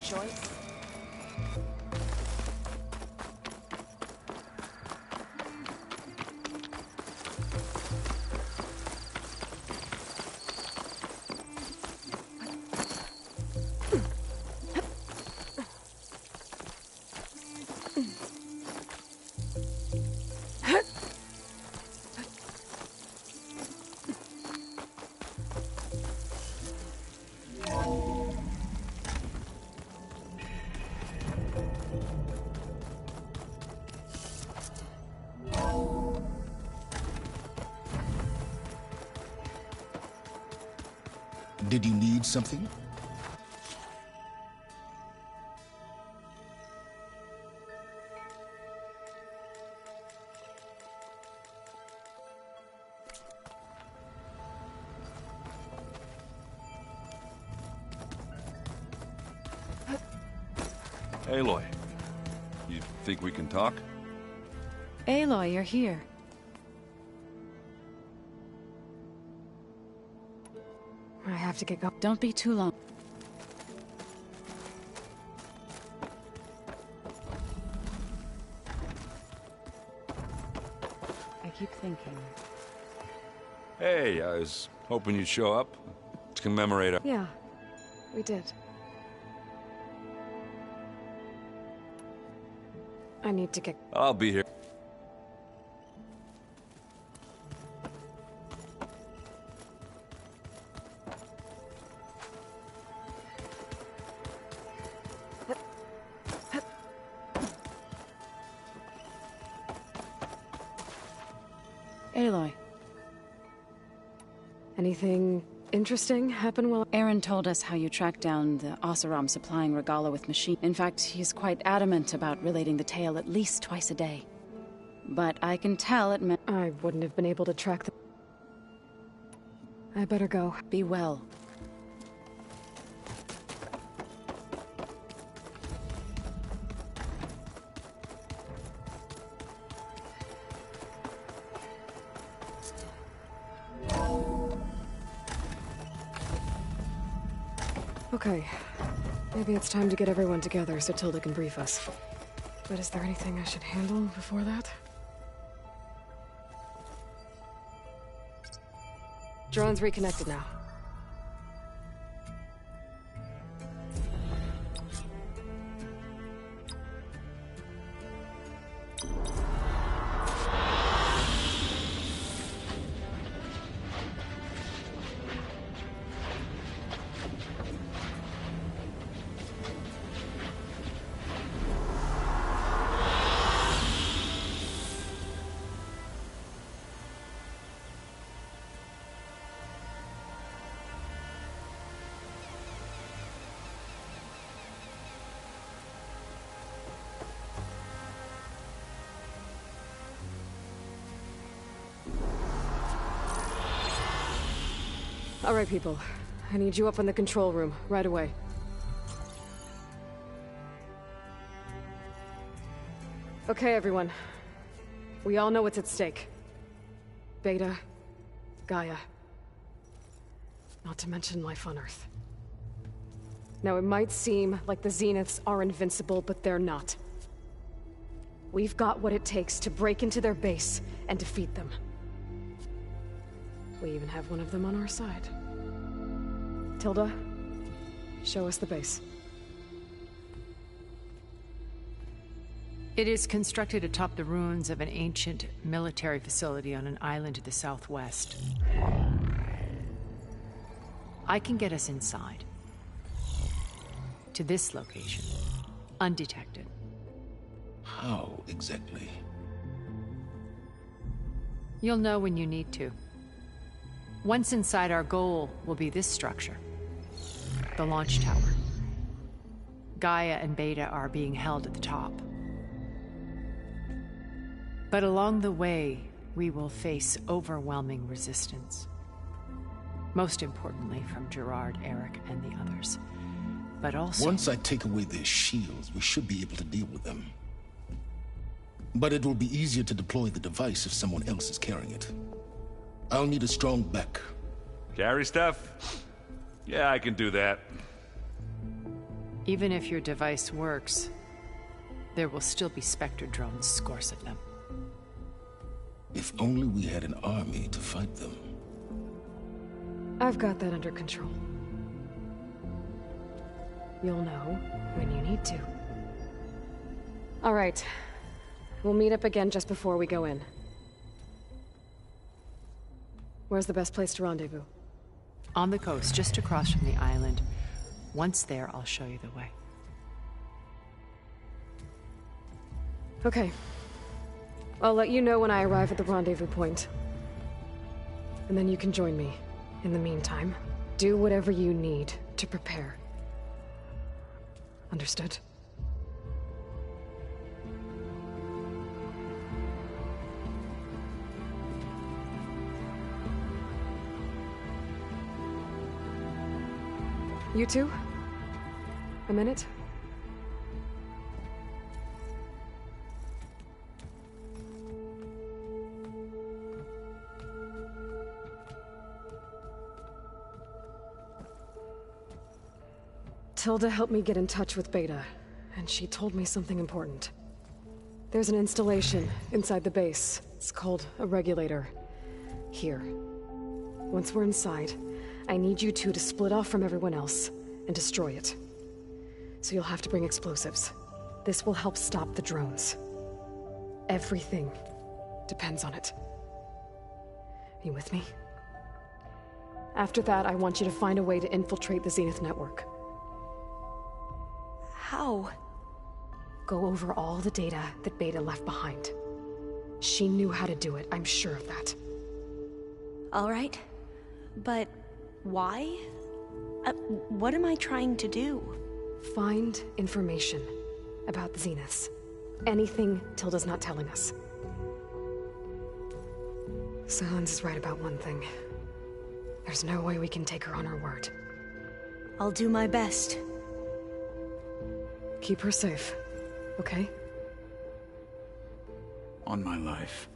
choice. Did you need something? Aloy, you think we can talk? Aloy, you're here. I have to get going. Don't be too long. I keep thinking. Hey, I was hoping you'd show up to commemorate our... Yeah, we did. I need to get... I'll be here. Aloy. Anything interesting happen while... Aaron told us how you tracked down the Oseram supplying Regalla with machine. In fact, he's quite adamant about relating the tale at least twice a day. But I can tell it meant... I wouldn't have been able to track the... I better go. Be well. Okay. Maybe it's time to get everyone together so Tilda can brief us. But is there anything I should handle before that? Drone's reconnected now. All right, people. I need you up in the control room, right away. Okay, everyone. We all know what's at stake. Beta, Gaia. Not to mention life on Earth. Now, it might seem like the Zeniths are invincible, but they're not. We've got what it takes to break into their base and defeat them. We even have one of them on our side. Tilda, show us the base. It is constructed atop the ruins of an ancient military facility on an island to the southwest. I can get us inside. To this location. Undetected. How exactly? You'll know when you need to. Once inside, our goal will be this structure. The launch tower. Gaia and Beta are being held at the top. But along the way, we will face overwhelming resistance. Most importantly from Gerard, Eric, and the others. But also... Once I take away their shields, we should be able to deal with them. But it will be easier to deploy the device if someone else is carrying it. I'll need a strong back. Carry stuff? Yeah, I can do that. Even if your device works, there will still be Spectre drones, scores of them. If only we had an army to fight them. I've got that under control. You'll know when you need to. All right. We'll meet up again just before we go in. Where's the best place to rendezvous? On the coast, just across from the island. Once there, I'll show you the way. Okay. I'll let you know when I arrive at the rendezvous point. And then you can join me. In the meantime, do whatever you need to prepare. Understood? You two? A minute? Tilda helped me get in touch with Beta, and she told me something important. There's an installation inside the base. It's called a regulator. Here. Once we're inside, I need you two to split off from everyone else and destroy it. So you'll have to bring explosives. This will help stop the drones. Everything depends on it. Are you with me? After that, I want you to find a way to infiltrate the Zenith network. How? Go over all the data that Beta left behind. She knew how to do it, I'm sure of that. All right. But why? What am I trying to do? Find information about the Zeniths. Anything Tilda's not telling us. Sylens is right about one thing. There's no way we can take her on her word. I'll do my best. Keep her safe, okay? On my life.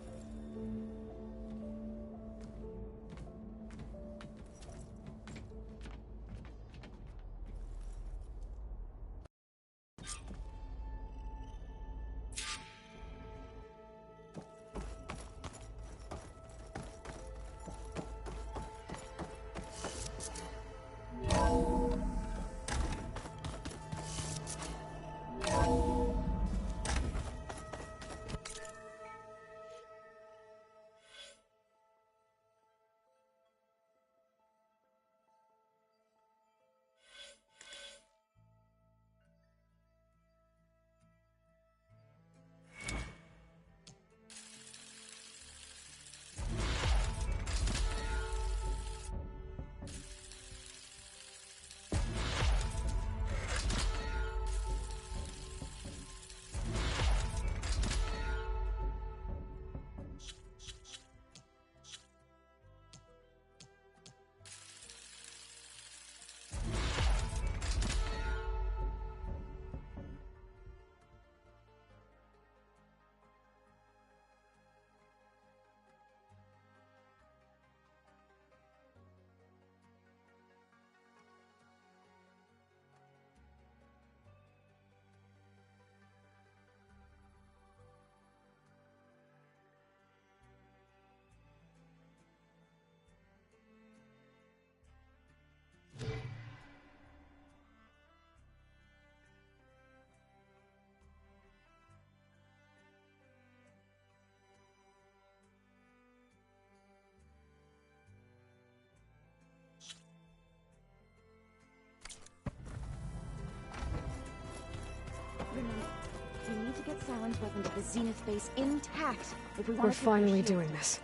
We need to get Sylens' weapon to the Zenith base intact if we want We're finally doing this.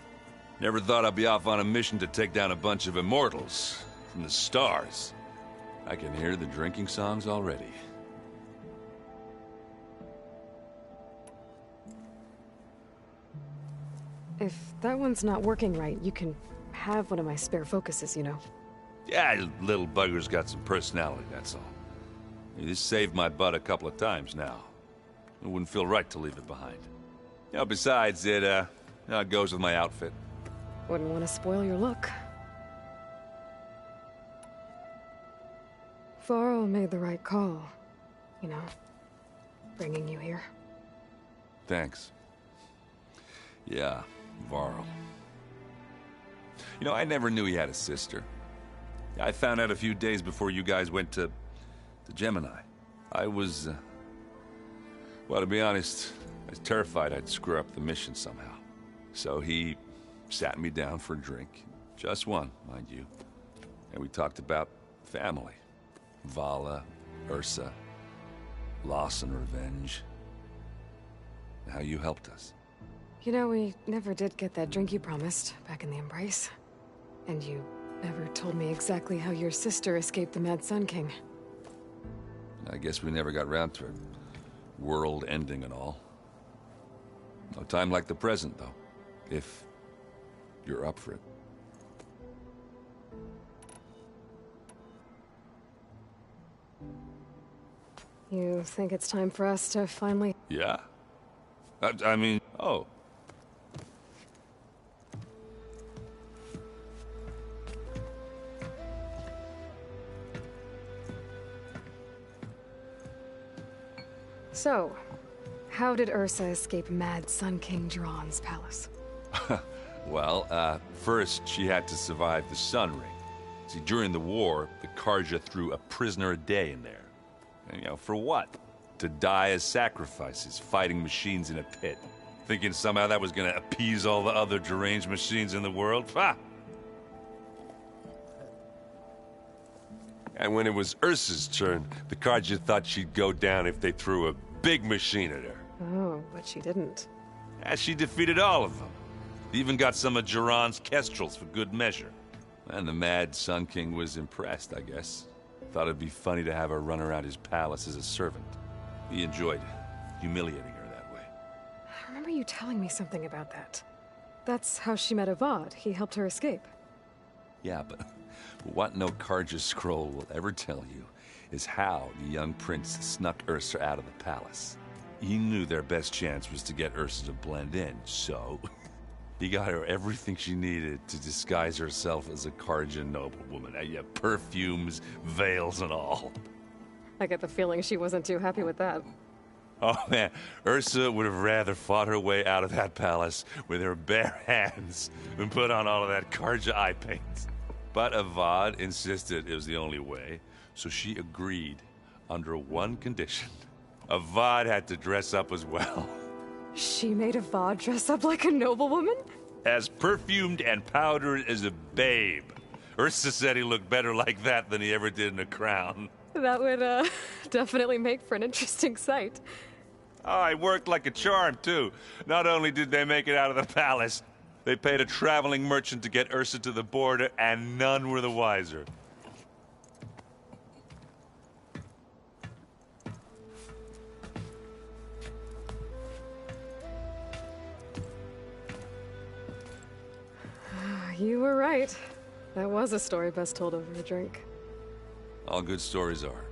Never thought I'd be off on a mission to take down a bunch of immortals from the stars. I can hear the drinking songs already. If that one's not working right, you can have one of my spare focuses, you know. Yeah, little bugger's got some personality, that's all. This saved my butt a couple of times now. It wouldn't feel right to leave it behind. You know, besides, it goes with my outfit. Wouldn't want to spoil your look. Varro made the right call. you know, bringing you here. Thanks. Yeah, Varl. You know, I never knew he had a sister. I found out a few days before you guys went to Gemini. I was, well, to be honest, I was terrified I'd screw up the mission somehow. So he sat me down for a drink. Just one, mind you. And we talked about family. Vala, Ursa, loss and revenge. How you helped us. You know, we never did get that drink you promised back in the Embrace. And you never told me exactly how your sister escaped the Mad Sun King. I guess we never got round to it. World ending and all. No time like the present, though. If you're up for it. You think it's time for us to finally... Yeah? I mean, oh. So, how did Ursa escape Mad Sun King Jiran's palace? Well, first she had to survive the Sun Ring. See, during the war, the Carja threw a prisoner a day in there. And, you know, for what? To die as sacrifices, fighting machines in a pit. Thinking somehow that was gonna appease all the other deranged machines in the world? Ha! And when it was Ursa's turn, the Carja thought she'd go down if they threw a big machine at her. Oh, but she didn't. And she defeated all of them. Even got some of Jiran's kestrels for good measure. And the Mad Sun King was impressed, I guess. Thought it'd be funny to have her run around his palace as a servant. He enjoyed humiliating her that way. I remember you telling me something about that. That's how she met Avad. He helped her escape. Yeah, but what no Carja scroll will ever tell you is how the young prince snuck Ursa out of the palace. He knew their best chance was to get Ursa to blend in, so he got her everything she needed to disguise herself as a Carja noblewoman. Yeah, perfumes, veils, and all. I get the feeling she wasn't too happy with that. Oh man, Ursa would have rather fought her way out of that palace with her bare hands than put on all of that Carja eye paint. But Avad insisted it was the only way, so she agreed under one condition. Avad had to dress up as well. She made Avad dress up like a noblewoman? As perfumed and powdered as a babe. Ursa said he looked better like that than he ever did in a crown. That would, definitely make for an interesting sight. Oh, it worked like a charm, too. Not only did they make it out of the palace, they paid a traveling merchant to get Ursa to the border, and none were the wiser. You were right. That was a story best told over a drink. All good stories are.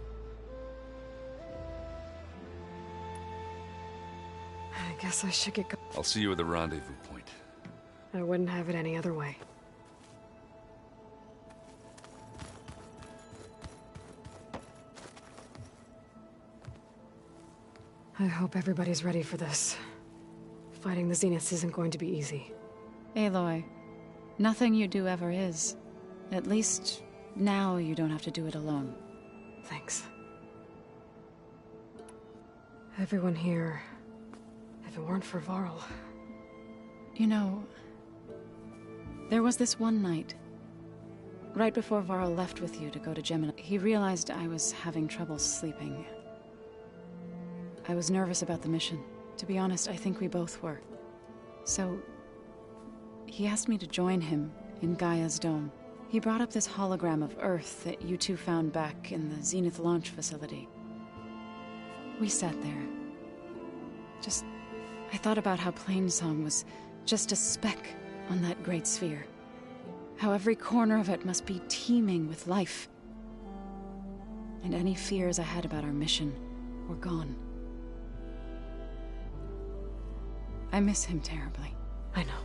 I guess I should get going. I'll see you at the rendezvous point. I wouldn't have it any other way. I hope everybody's ready for this. Fighting the Zeniths isn't going to be easy. Aloy, nothing you do ever is. At least, now you don't have to do it alone. Thanks. Everyone here... If it weren't for Varl... You know, there was this one night, right before Varl left with you to go to Gemini. He realized I was having trouble sleeping. I was nervous about the mission. To be honest, I think we both were. So, he asked me to join him in Gaia's dome. He brought up this hologram of Earth that you two found back in the Zenith launch facility. We sat there. I thought about how Plainsong was just a speck on that great sphere. How every corner of it must be teeming with life. And any fears I had about our mission were gone. I miss him terribly. I know.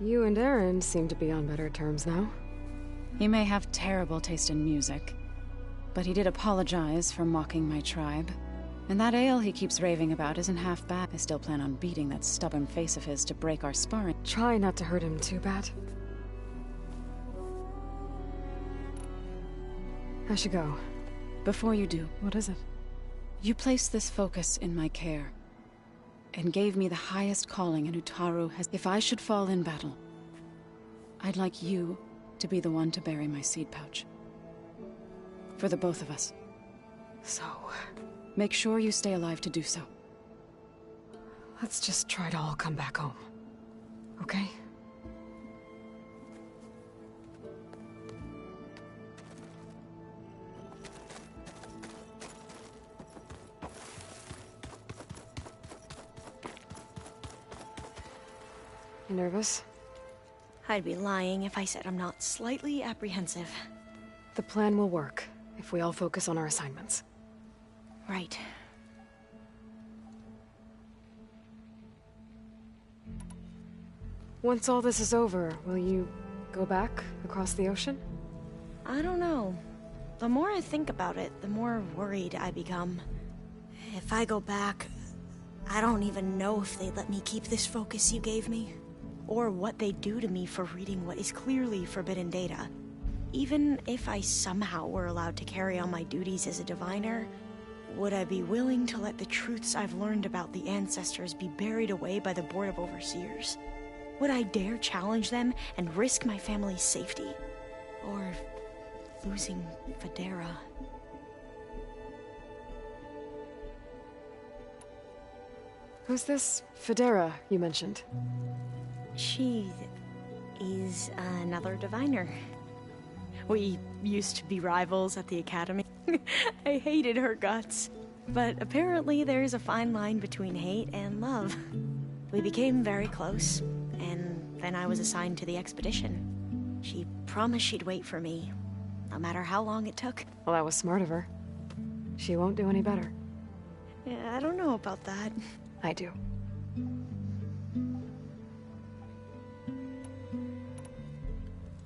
You and Erend seem to be on better terms now. He may have terrible taste in music, but he did apologize for mocking my tribe. And that ale he keeps raving about isn't half bad. I still plan on beating that stubborn face of his to break our sparring. Try not to hurt him too bad. I should go. Before you do, What is it? you placed this focus in my care, and gave me the highest calling in Utaru has. If I should fall in battle, I'd like you to be the one to bury my seed pouch. For the both of us. So, Make sure you stay alive to do so. let's just try to all come back home. Okay? You nervous? I'd be lying if I said I'm not slightly apprehensive. The plan will work if we all focus on our assignments. Right. Once all this is over, will you go back across the ocean? I don't know. The more I think about it, the more worried I become. If I go back, I don't even know if they'd let me keep this focus you gave me. Or what they'd do to me for reading what is clearly forbidden data. Even if I somehow were allowed to carry on my duties as a diviner, would I be willing to let the truths I've learned about the ancestors be buried away by the Board of Overseers? Would I dare challenge them and risk my family's safety? Or losing Federa? Who's this Federa you mentioned? She is another diviner. We used to be rivals at the academy. I hated her guts. But apparently there's a fine line between hate and love. We became very close, and then I was assigned to the expedition. She promised she'd wait for me, no matter how long it took. Well, that was smart of her. She won't do any better. Yeah, I don't know about that. I do.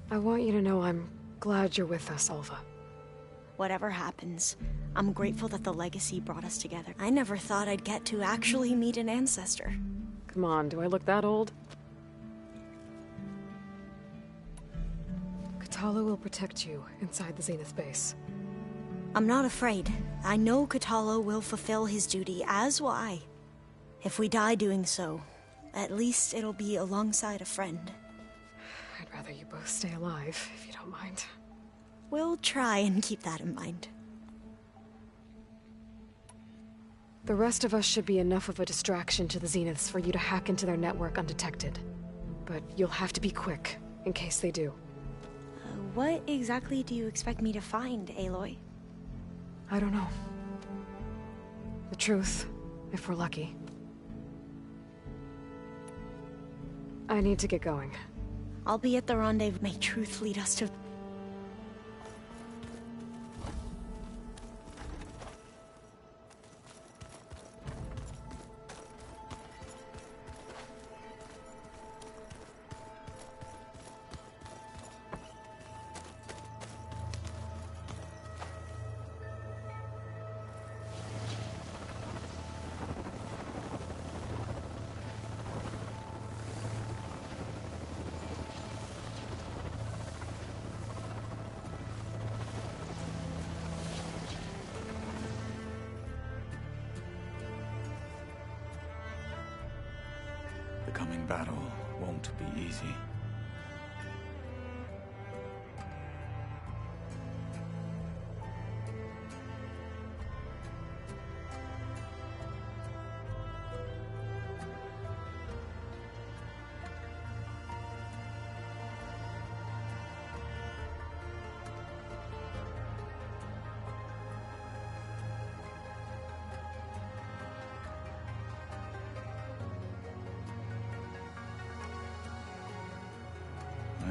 I want you to know I'm glad you're with us, Alva. Whatever happens, I'm grateful that the legacy brought us together. I never thought I'd get to actually meet an ancestor. Come on, do I look that old? Katala will protect you inside the Zenith base. I'm not afraid. I know Katala will fulfill his duty, as will I. If we die doing so, at least it'll be alongside a friend. I'd rather you both stay alive, if you don't mind. We'll try and keep that in mind. The rest of us should be enough of a distraction to the Zeniths for you to hack into their network undetected. But you'll have to be quick, in case they do. What exactly do you expect me to find, Aloy? I don't know. The truth, if we're lucky. I need to get going. I'll be at the rendezvous. May truth lead us to... The coming battle won't be easy.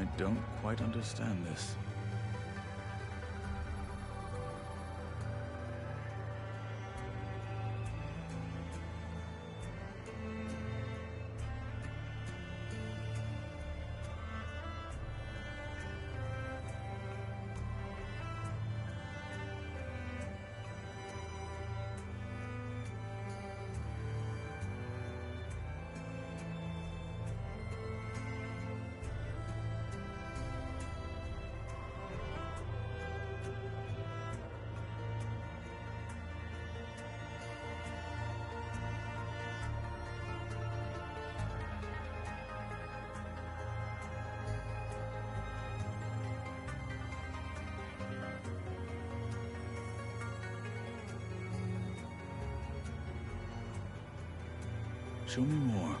I don't quite understand this. Show me more.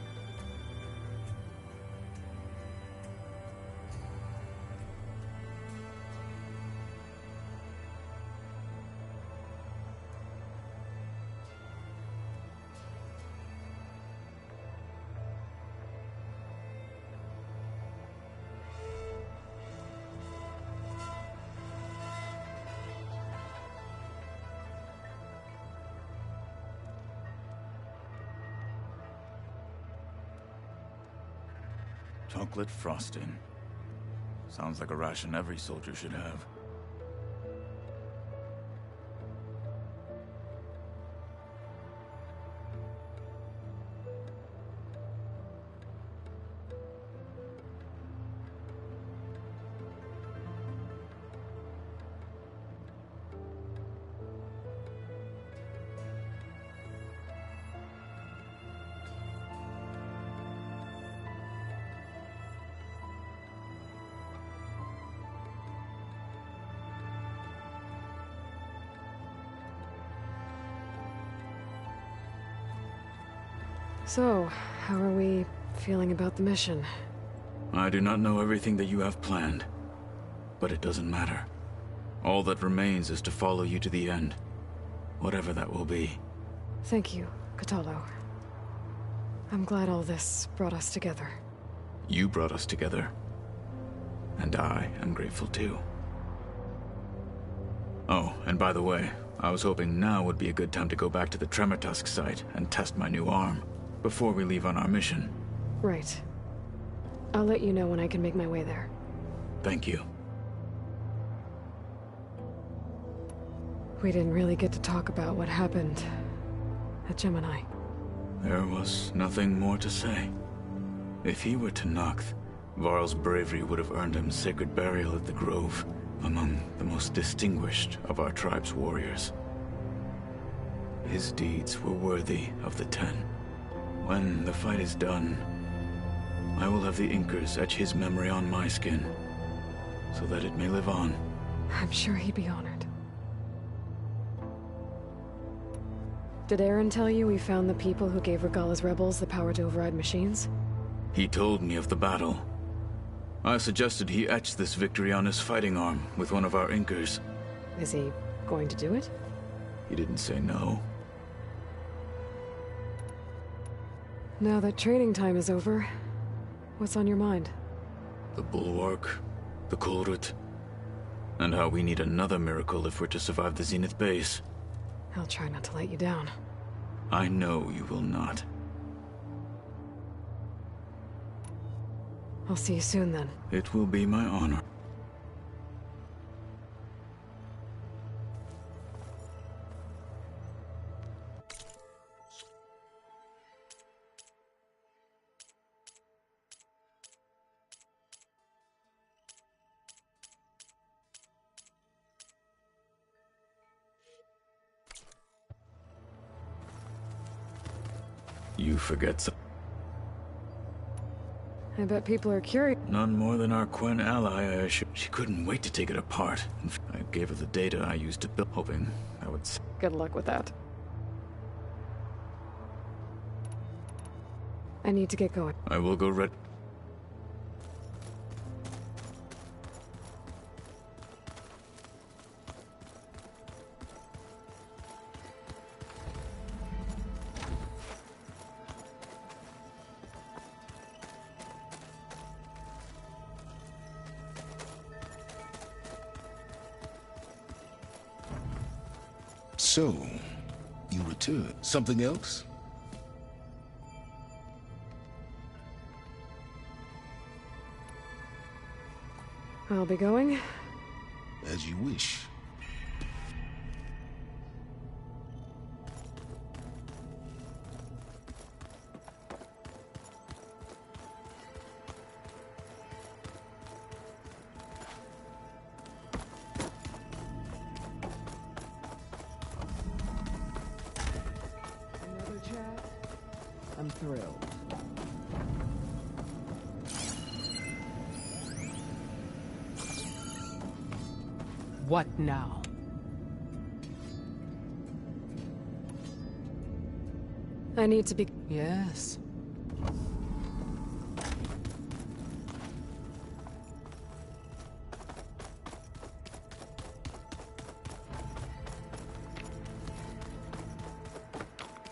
Chocolate frosting. Sounds like a ration every soldier should have. So, how are we feeling about the mission? I do not know everything that you have planned, but it doesn't matter. All that remains is to follow you to the end, whatever that will be. Thank you, Kotallo. I'm glad all this brought us together. You brought us together, and I am grateful too. Oh, and by the way, I was hoping now would be a good time to go back to the Tremortusk site and test my new arm, before we leave on our mission. Right. I'll let you know when I can make my way there. Thank you. We didn't really get to talk about what happened at Gemini. There was nothing more to say. If he were Tenakth, Varl's bravery would have earned him sacred burial at the Grove, among the most distinguished of our tribe's warriors. His deeds were worthy of the Ten. When the fight is done, I will have the Inkers etch his memory on my skin, so that it may live on. I'm sure he'd be honored. Did Aaron tell you we found the people who gave Regalla's rebels the power to override machines? He told me of the battle. I suggested he etch this victory on his fighting arm with one of our Inkers. Is he going to do it? He didn't say no. Now that training time is over, what's on your mind? The Bulwark, the Kulrut, and how we need another miracle if we're to survive the Zenith base. I'll try not to let you down. I know you will not. I'll see you soon then. It will be my honor. You forget some. I bet people are curious. None more than our Quen ally, I assure. She couldn't wait to take it apart. I gave her the data I used to build, hoping that would... Good luck with that. I need to get going. I will go red. So, you returned. Something else? I'll be going. As you wish. I'm thrilled. What now? I need to be... Yes.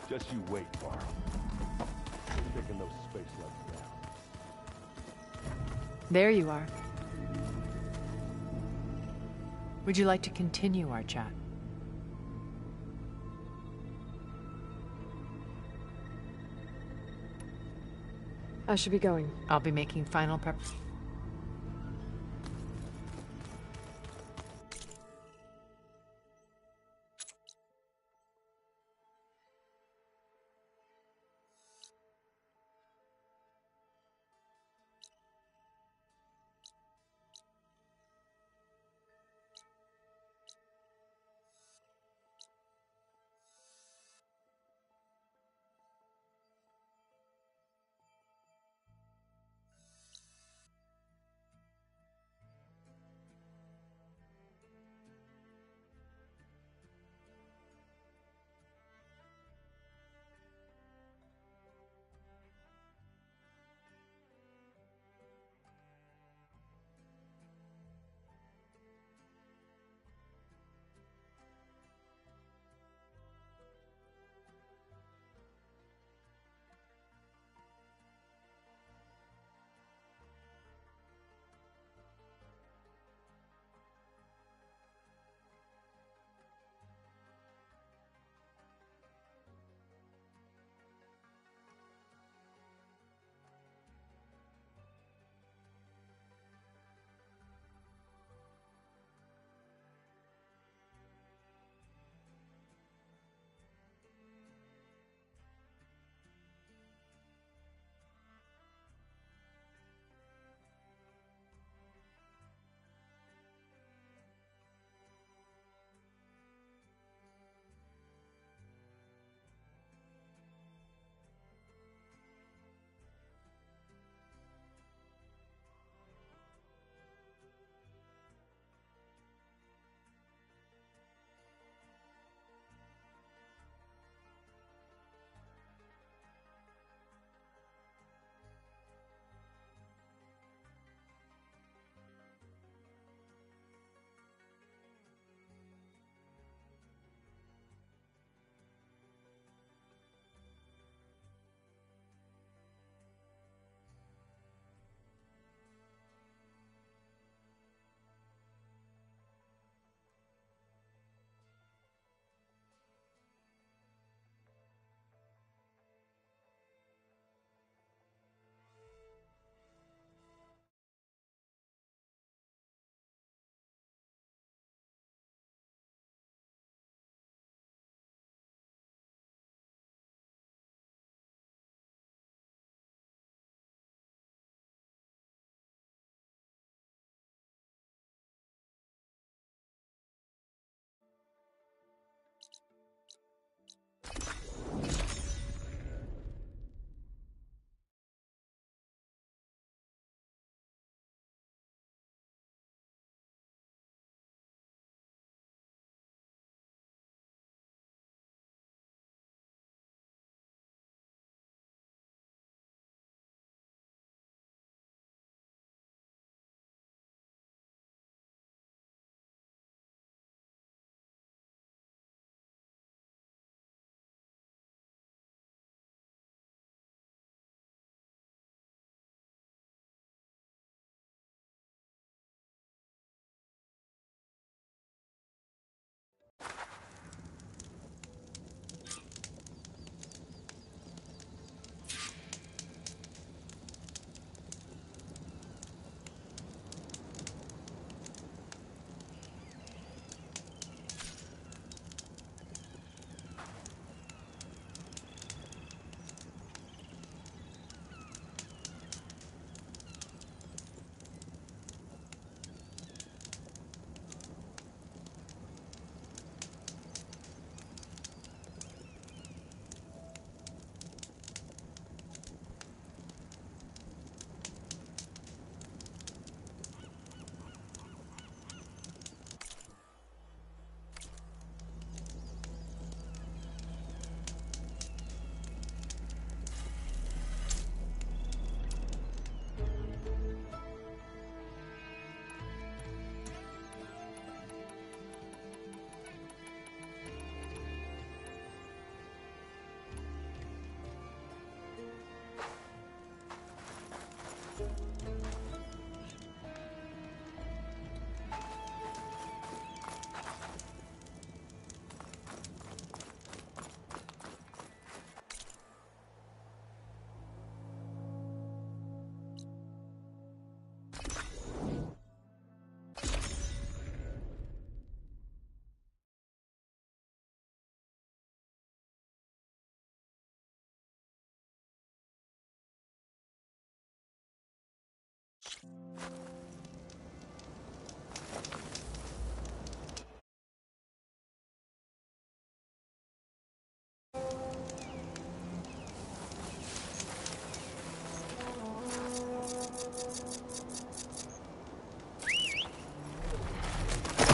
Just you wait, Varl. We're taking those space levels down. There you are. Would you like to continue our chat? I should be going. I'll be making final prep.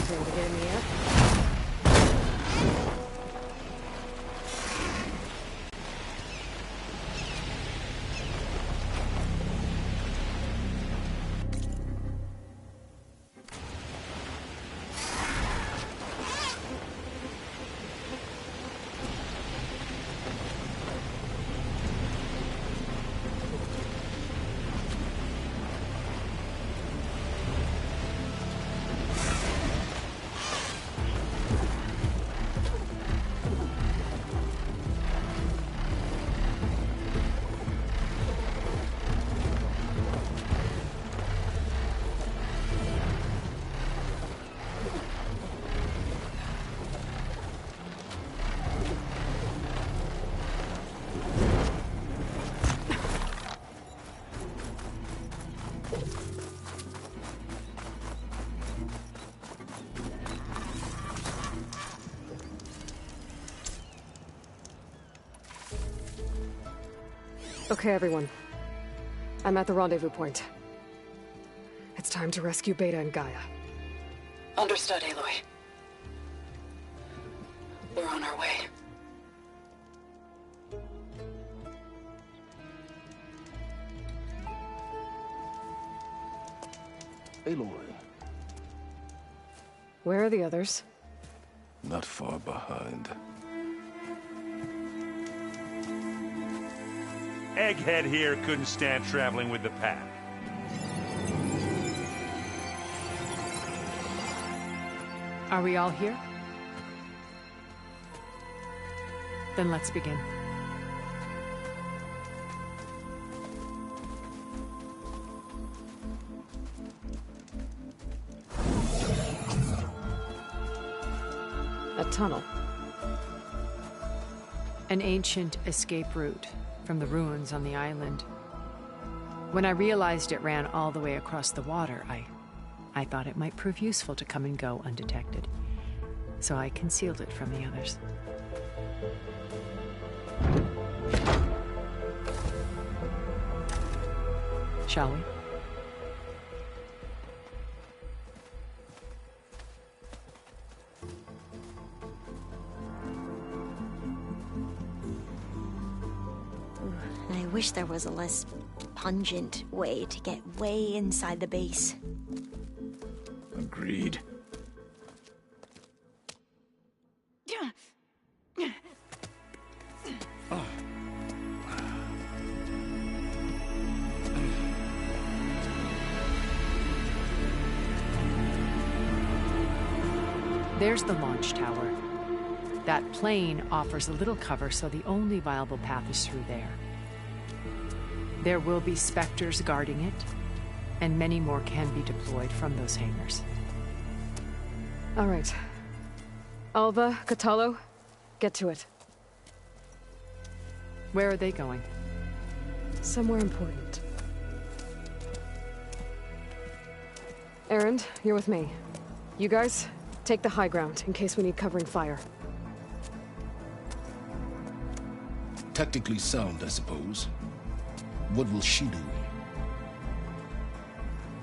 Time to get in the air. Okay, everyone. I'm at the rendezvous point. It's time to rescue Beta and Gaia. Understood, Aloy. We're on our way. Aloy, Where are the others? not far behind. Egghead here couldn't stand traveling with the pack. Are we all here? Then let's begin. A tunnel. An ancient escape route from the ruins on the island. When I realized it ran all the way across the water, I thought it might prove useful to come and go undetected. So I concealed it from the others. Shall we? I wish there was a less pungent way to get way inside the base. Agreed. There's the launch tower. That plane offers a little cover, so the only viable path is through there. There will be Spectres guarding it, and many more can be deployed from those hangars. All right. Alva, Kotallo, get to it. Where are they going? Somewhere important. Erend, you're with me. You guys, take the high ground in case we need covering fire. Tactically sound, I suppose. What will she do?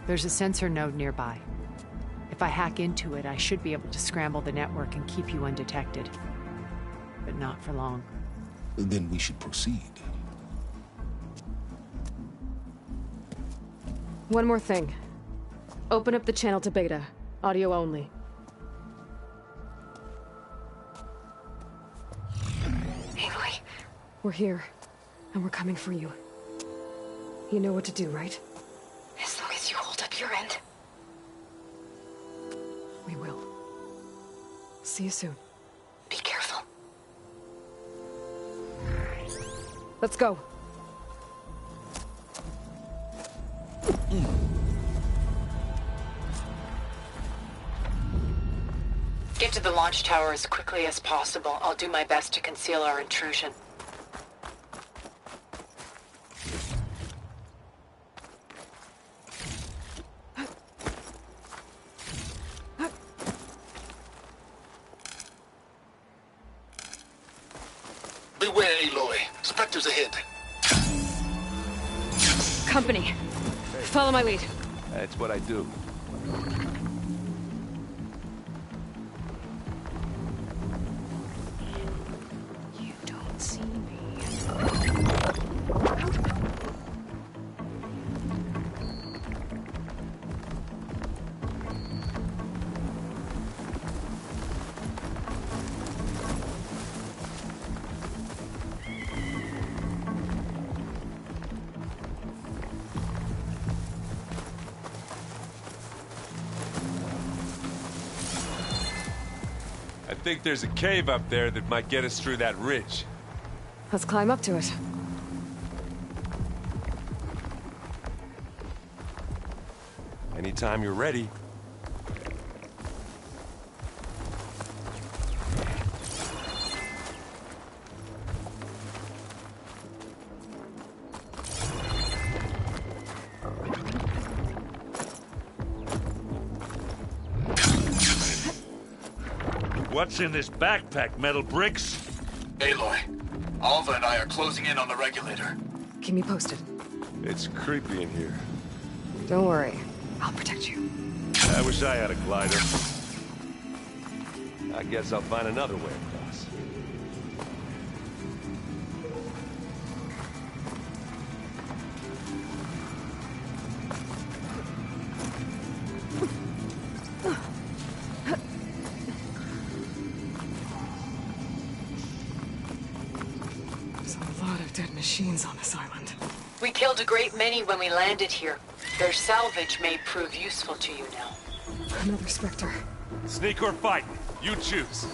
There's a sensor node nearby. If I hack into it, I should be able to scramble the network and keep you undetected. But not for long. Then we should proceed. One more thing. Open up the channel to Beta. Audio only. Aloy. We're here, and we're coming for you. You know what to do, right? As long as you hold up your end. We will. See you soon. Be careful. Let's go. Get to the launch tower as quickly as possible. I'll do my best to conceal our intrusion. Beware, Aloy. Spectres ahead. Company. Follow my lead. That's what I do. You don't see me. I think there's a cave up there that might get us through that ridge. Let's climb up to it. Anytime you're ready. What's in this backpack, Metal Bricks? Aloy, Alva and I are closing in on the regulator. Keep me posted. It's creepy in here. Don't worry. I'll protect you. I wish I had a glider. I guess I'll find another way across. There's a lot of dead machines on this island. We killed a great many when we landed here. Their salvage may prove useful to you now. Another Spectre. Sneak or fight, you choose.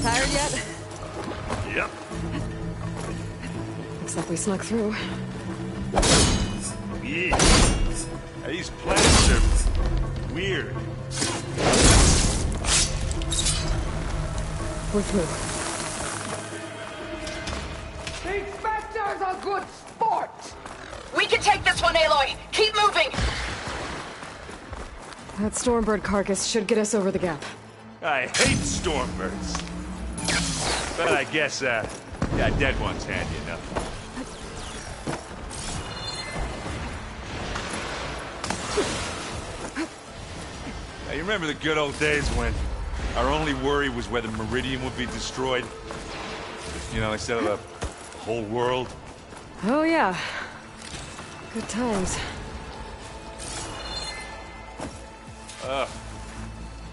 Tired yet? Yep. Looks like we snuck through. Yeah. These planets are weird. We're through. These Spectres are good sport! We can take this one, Aloy! Keep moving! That Stormbird carcass should get us over the gap. I hate Stormbirds. But I guess, yeah, dead one's handy enough. Now, you remember the good old days when our only worry was whether Meridian would be destroyed? You know, instead of the whole world? Oh yeah. Good times.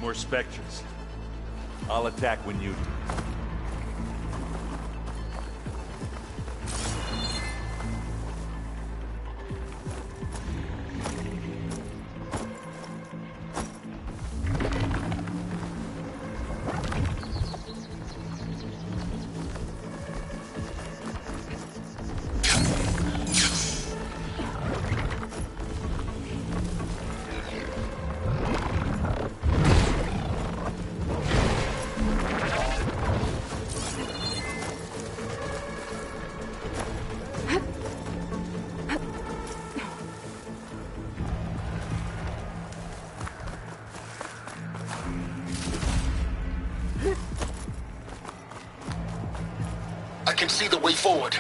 More Spectres. I'll attack when you do. I can see the way forward.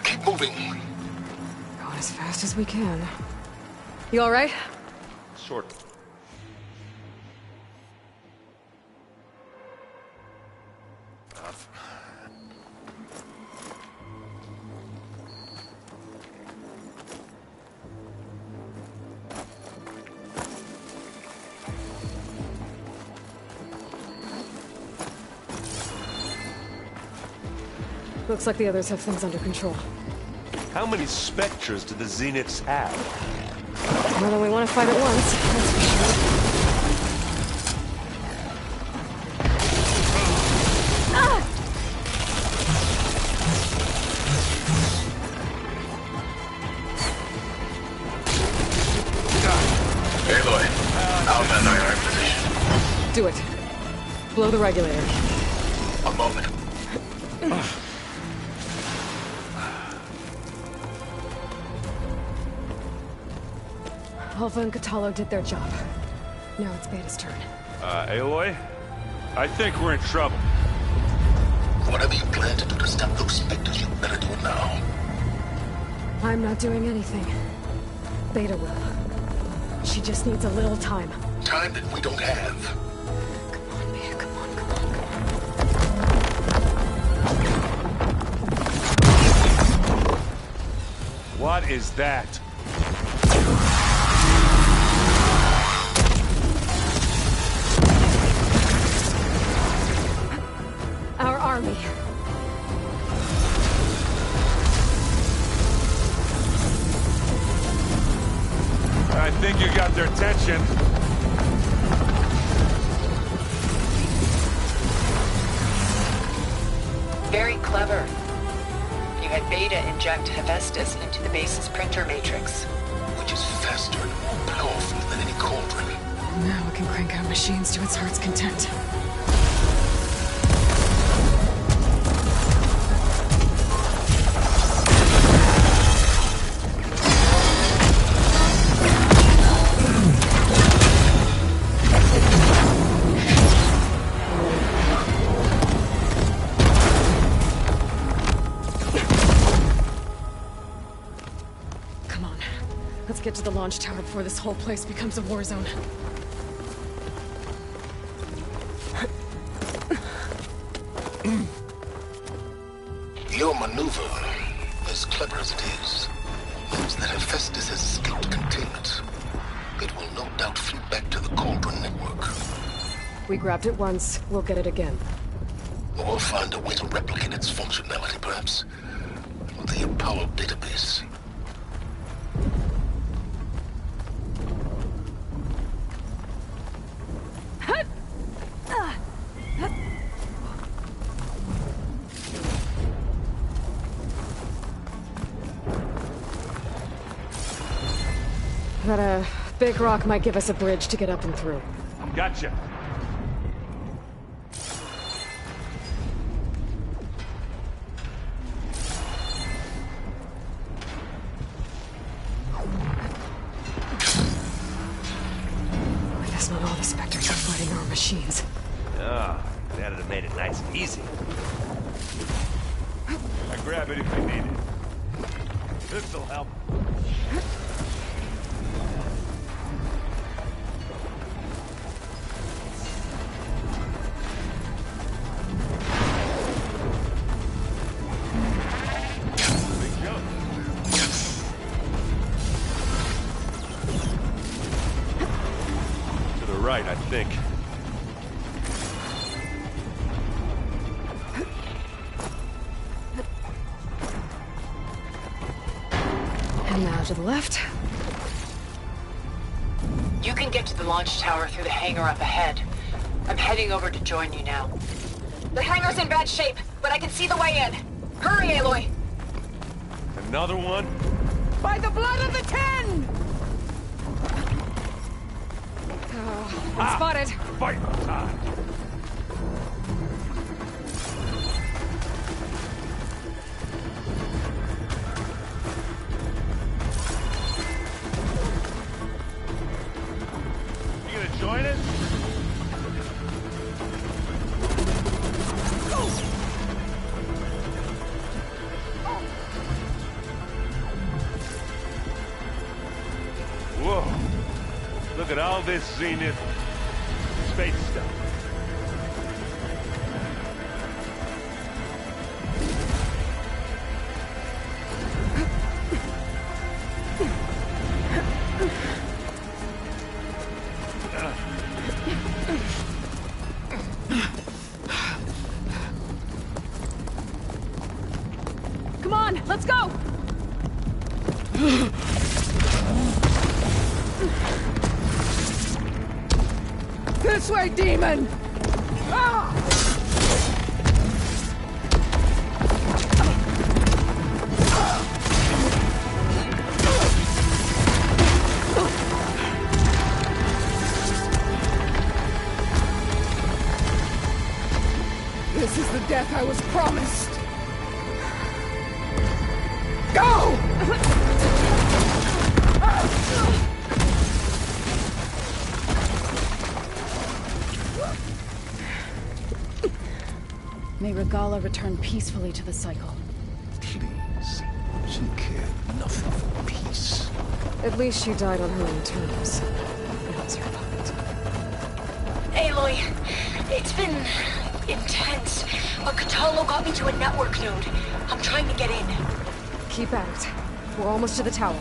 Keep moving. Going as fast as we can. You all right? Sort of. Looks like the others have things under control. How many Spectres do the Zeniths have? More than we want to fight at once, that's for sure. Do it. Blow the regulator. A moment. Alpha and Kotallo did their job. Now it's Beta's turn. Aloy? I think we're in trouble. Whatever you plan to do to stop those specters, you better do it now. I'm not doing anything. Beta will. She just needs a little time. Time that we don't have. Come on, Beta, come on, come on. What is that? Our army. I think you got their attention. Very clever. You had Beta inject Hephaestus into the base's printer matrix. Which is faster and more powerful than any cauldron. Now it can crank out machines to its heart's content. Get to the launch tower before this whole place becomes a war zone. Your maneuver, as clever as it is, means that Hephaestus has escaped containment. It will no doubt flee back to the Cauldron network. We grabbed it once, we'll get it again. Or find a way to replicate its functionality, perhaps, with the Apollo database. That, big rock might give us a bridge to get up and through. Gotcha. I guess not all the Spectres are fighting our machines. Ah, that'd have made it nice and easy. I grab it if you need it. This'll help. Right, I think. And now to the left. You can get to the launch tower through the hangar up ahead. I'm heading over to join you now. The hangar's in bad shape, but I can see the way in. Hurry, Aloy! Another one? By the blood of the Ten! One spotted. Fight time. You gonna join us? Whoa. Look at all this Zenith space stuff. Come on, let's go! This way, demon! Ah! promised. Go! May Regalla return peacefully to the cycle. Please. She cared nothing for peace. At least she died on her own terms. That was her fault. Aloy, it's been intense, but Kotallo got me to a network node. I'm trying to get in. Keep at it. We're almost to the tower.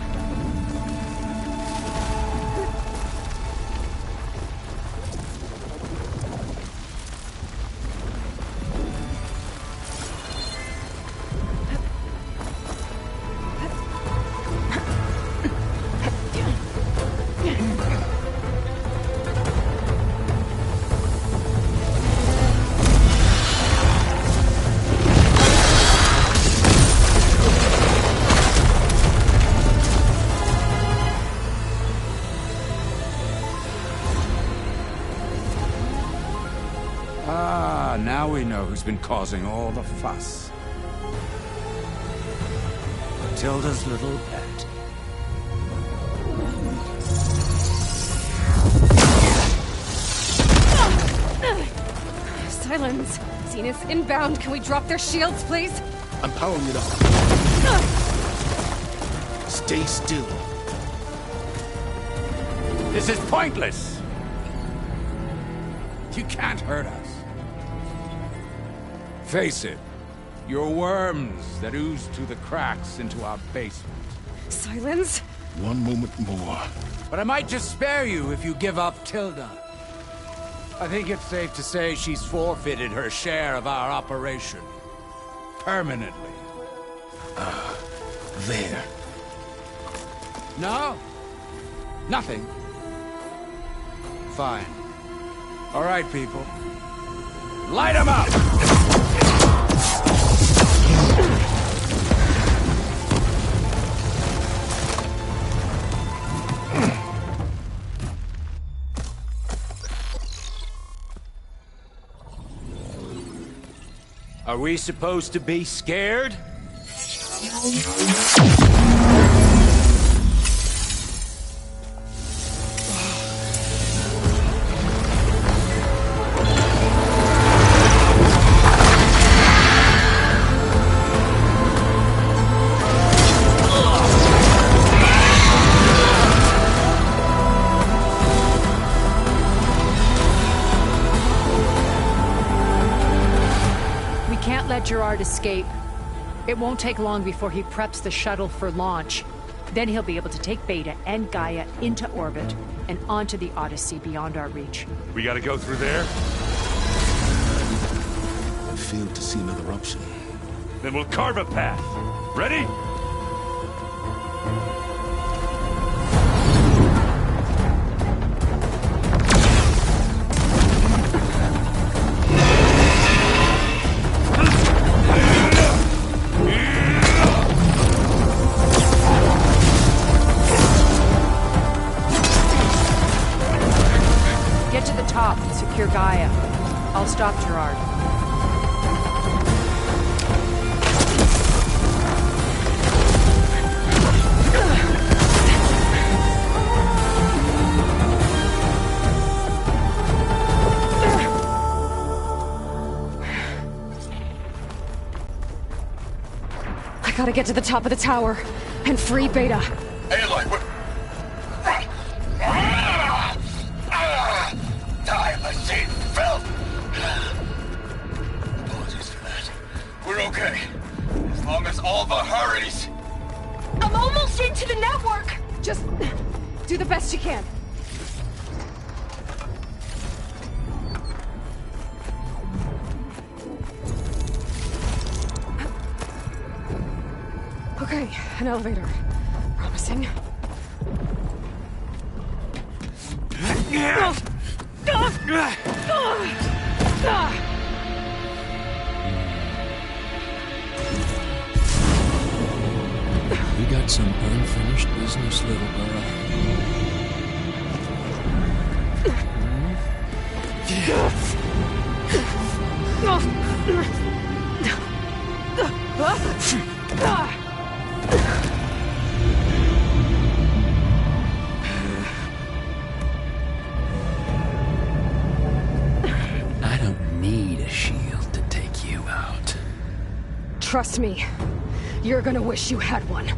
Now we know who's been causing all the fuss. Matilda's little pet. Silence! Zenith inbound. Can we drop their shields, please? I'm powering it up. Stay still. This is pointless! You can't hurt us. Face it, you're worms that ooze through the cracks into our basement. Silence? One moment more. But I might just spare you if you give up Tilda. I think it's safe to say she's forfeited her share of our operation. Permanently. There. No? Nothing? Fine. All right, people. Light 'em up! Are we supposed to be scared? Gerard escape. It won't take long before he preps the shuttle for launch. Then he'll be able to take Beta and Gaia into orbit and onto the Odyssey beyond our reach. We gotta go through there? I failed to see another option. Then we'll carve a path. Ready? Secure Gaia. I'll stop Gerard. I gotta get to the top of the tower and free Beta. Aloy, what? Time machine filth! Apologies for that. We're okay. As long as Alva hurries. I'm almost into the network! Just do the best you can. Okay, an elevator. Promising. We got some unfinished business, little girl. I don't need a shield to take you out. Trust me, you're gonna wish you had one.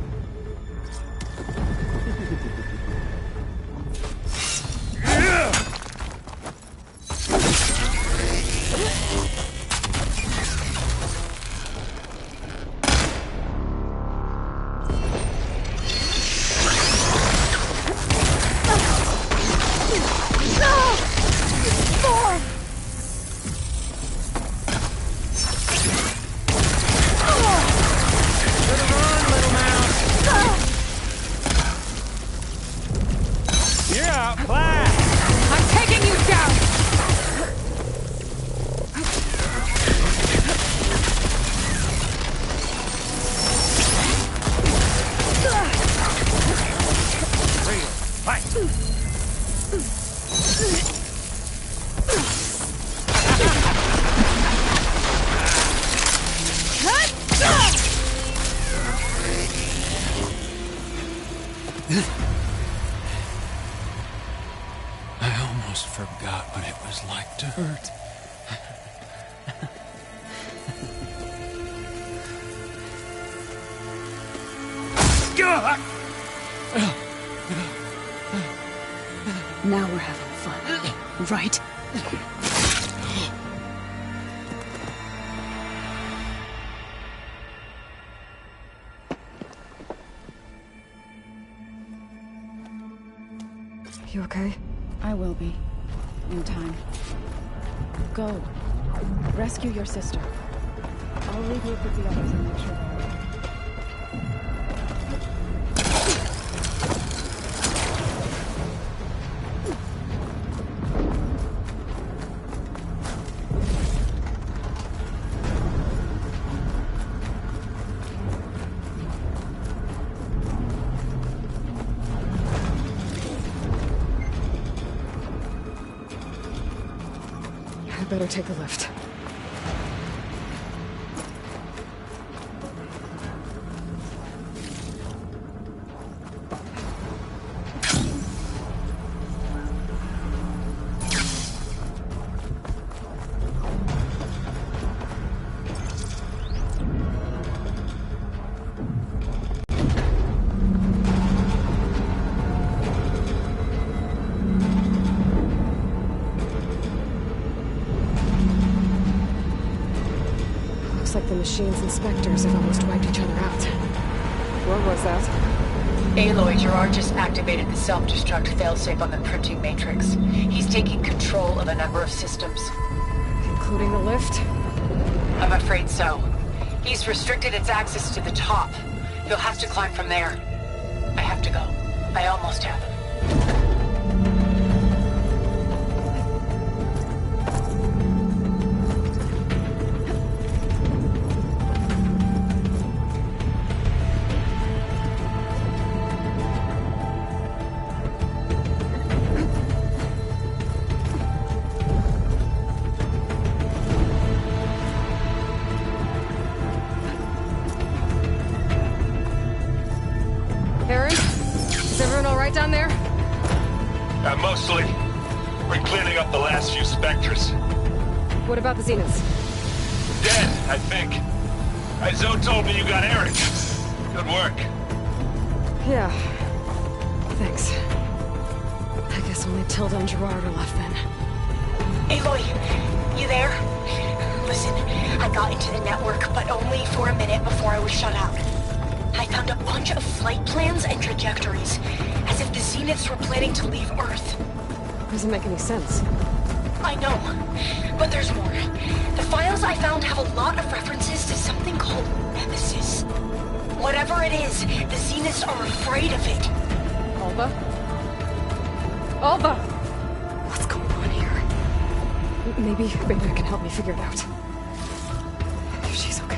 I almost forgot what it was like to hurt. Now we're having fun, right? You okay? I will be. In time. Go. Rescue your sister. I'll leave you with the others and make sure they're okay. I better take the lift. Looks like the machine's inspectors have almost wiped each other out. What was that? Aloy, Gerard just activated the self-destruct failsafe on the printing matrix. He's taking control of a number of systems. Including the lift? I'm afraid so. He's restricted its access to the top. You'll have to climb from there. I have to go. I almost have him. Aaron? Is everyone alright down there? Mostly. We're cleaning up the last few Spectres. What about the Zeniths? Dead, I think. Zoe told me you got Eric. Good work. Yeah. Thanks. I guess only Tilda and Gerard are left then. Aloy, you there? Listen, I got into the network, but only for a minute before I was shut out. I found a bunch of flight plans and trajectories, as if the Zeniths were planning to leave Earth. Doesn't make any sense. I know, but there's more. The files I found have a lot of references to something called Nemesis. Whatever it is, the Zeniths are afraid of it. Alba? Alba! What's going on here? Maybe Beta can help me figure it out. If she's okay.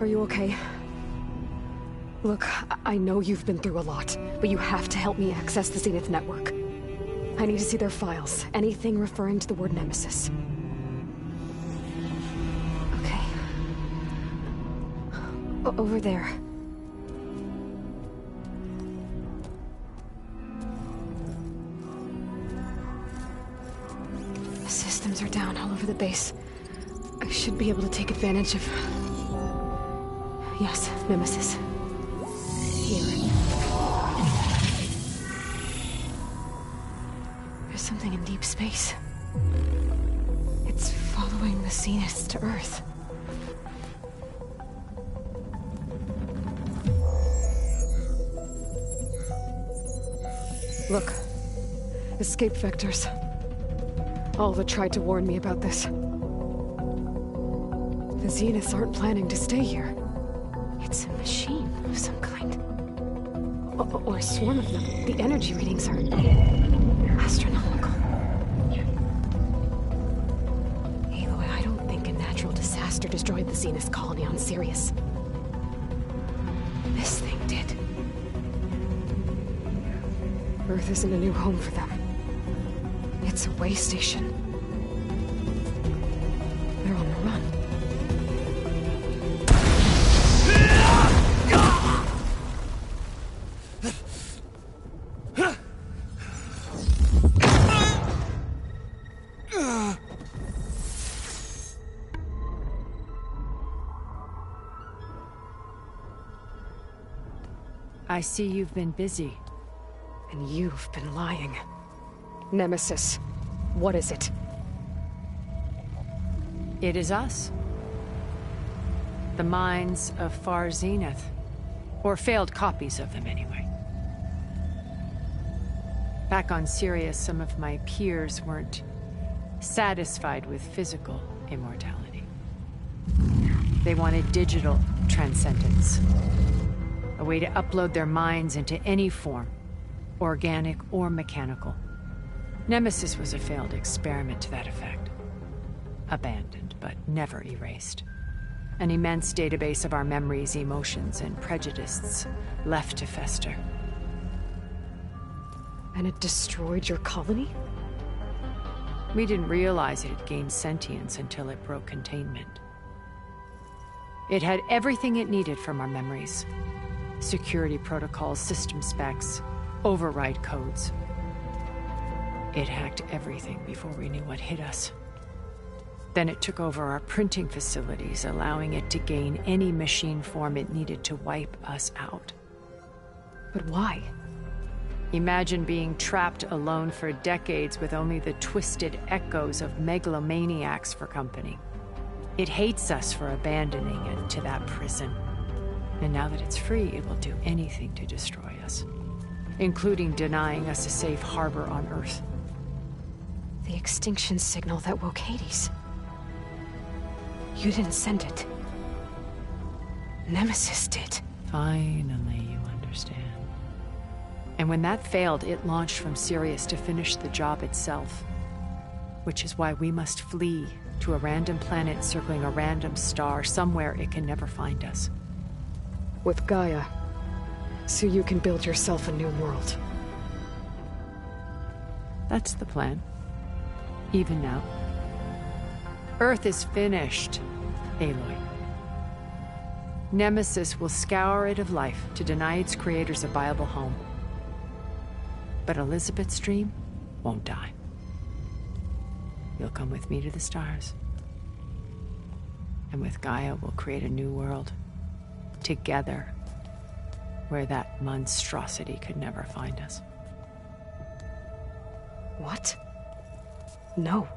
Are you okay? Look, I know you've been through a lot, but you have to help me access the Zenith network. I need to see their files, anything referring to the word Nemesis. Okay. Over there. The systems are down all over the base. I should be able to take advantage of... Yes, Nemesis. Here. There's something in deep space. It's following the Zeniths to Earth. Look. Escape vectors. Alva tried to warn me about this. The Zeniths aren't planning to stay here. It's a machine of some kind. Or a swarm of them. The energy readings are... astronomical. Aloy, I don't think a natural disaster destroyed the Zenith colony on Sirius. This thing did. Earth isn't a new home for them. It's a way station. They're on the run. I see you've been busy. And you've been lying. Nemesis, what is it? It is us. The minds of Far Zenith. Or failed copies of them, anyway. Back on Sirius, some of my peers weren't satisfied with physical immortality. They wanted digital transcendence. A way to upload their minds into any form, organic or mechanical. Nemesis was a failed experiment to that effect. Abandoned, but never erased. An immense database of our memories, emotions, and prejudices left to fester. And it destroyed your colony? We didn't realize it had gained sentience until it broke containment. It had everything it needed from our memories. Security protocols, system specs, override codes. It hacked everything before we knew what hit us. Then it took over our printing facilities, allowing it to gain any machine form it needed to wipe us out. But why? Imagine being trapped alone for decades with only the twisted echoes of megalomaniacs for company. It hates us for abandoning it to that prison. And now that it's free, it will do anything to destroy us, including denying us a safe harbor on Earth. The extinction signal that woke Hades. You didn't send it. Nemesis did. Finally, you understand. And when that failed, it launched from Sirius to finish the job itself. Which is why we must flee to a random planet circling a random star, somewhere it can never find us. With Gaia, so you can build yourself a new world. That's the plan. Even now. Earth is finished, Aloy. Nemesis will scour it of life to deny its creators a viable home. But Elizabeth's dream won't die. You'll come with me to the stars. And with Gaia, we'll create a new world. Together, where that monstrosity could never find us. What? No.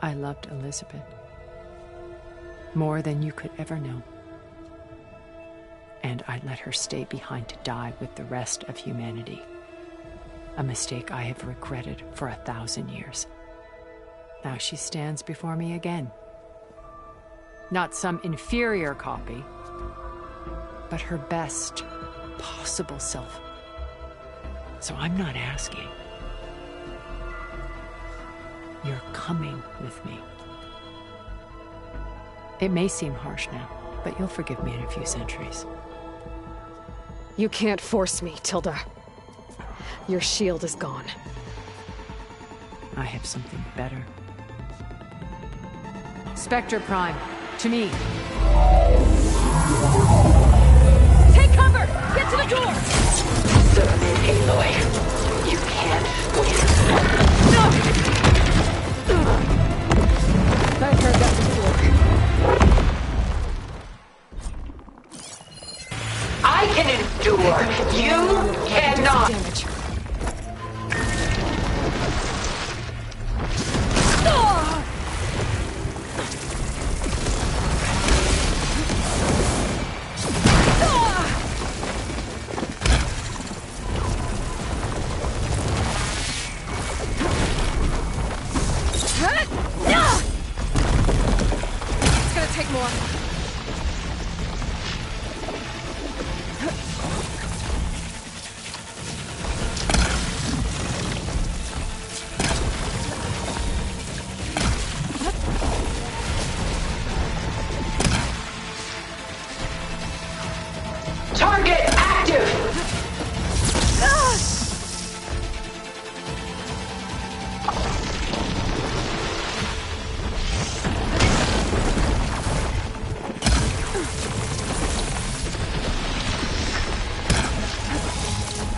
I loved Elizabeth. More than you could ever know. And I let her stay behind to die with the rest of humanity. A mistake I have regretted for 1,000 years. Now she stands before me again. Not some inferior copy, but her best possible self. So I'm not asking. You're coming with me. It may seem harsh now, but you'll forgive me in a few centuries. You can't force me, Tilda. Your shield is gone. I have something better. Spectre Prime, to me. Take cover! Get to the door! Submit, Aloy. You can't win. No! I've heard that before. I can endure. You cannot. Damage. It's gonna take more. Target active!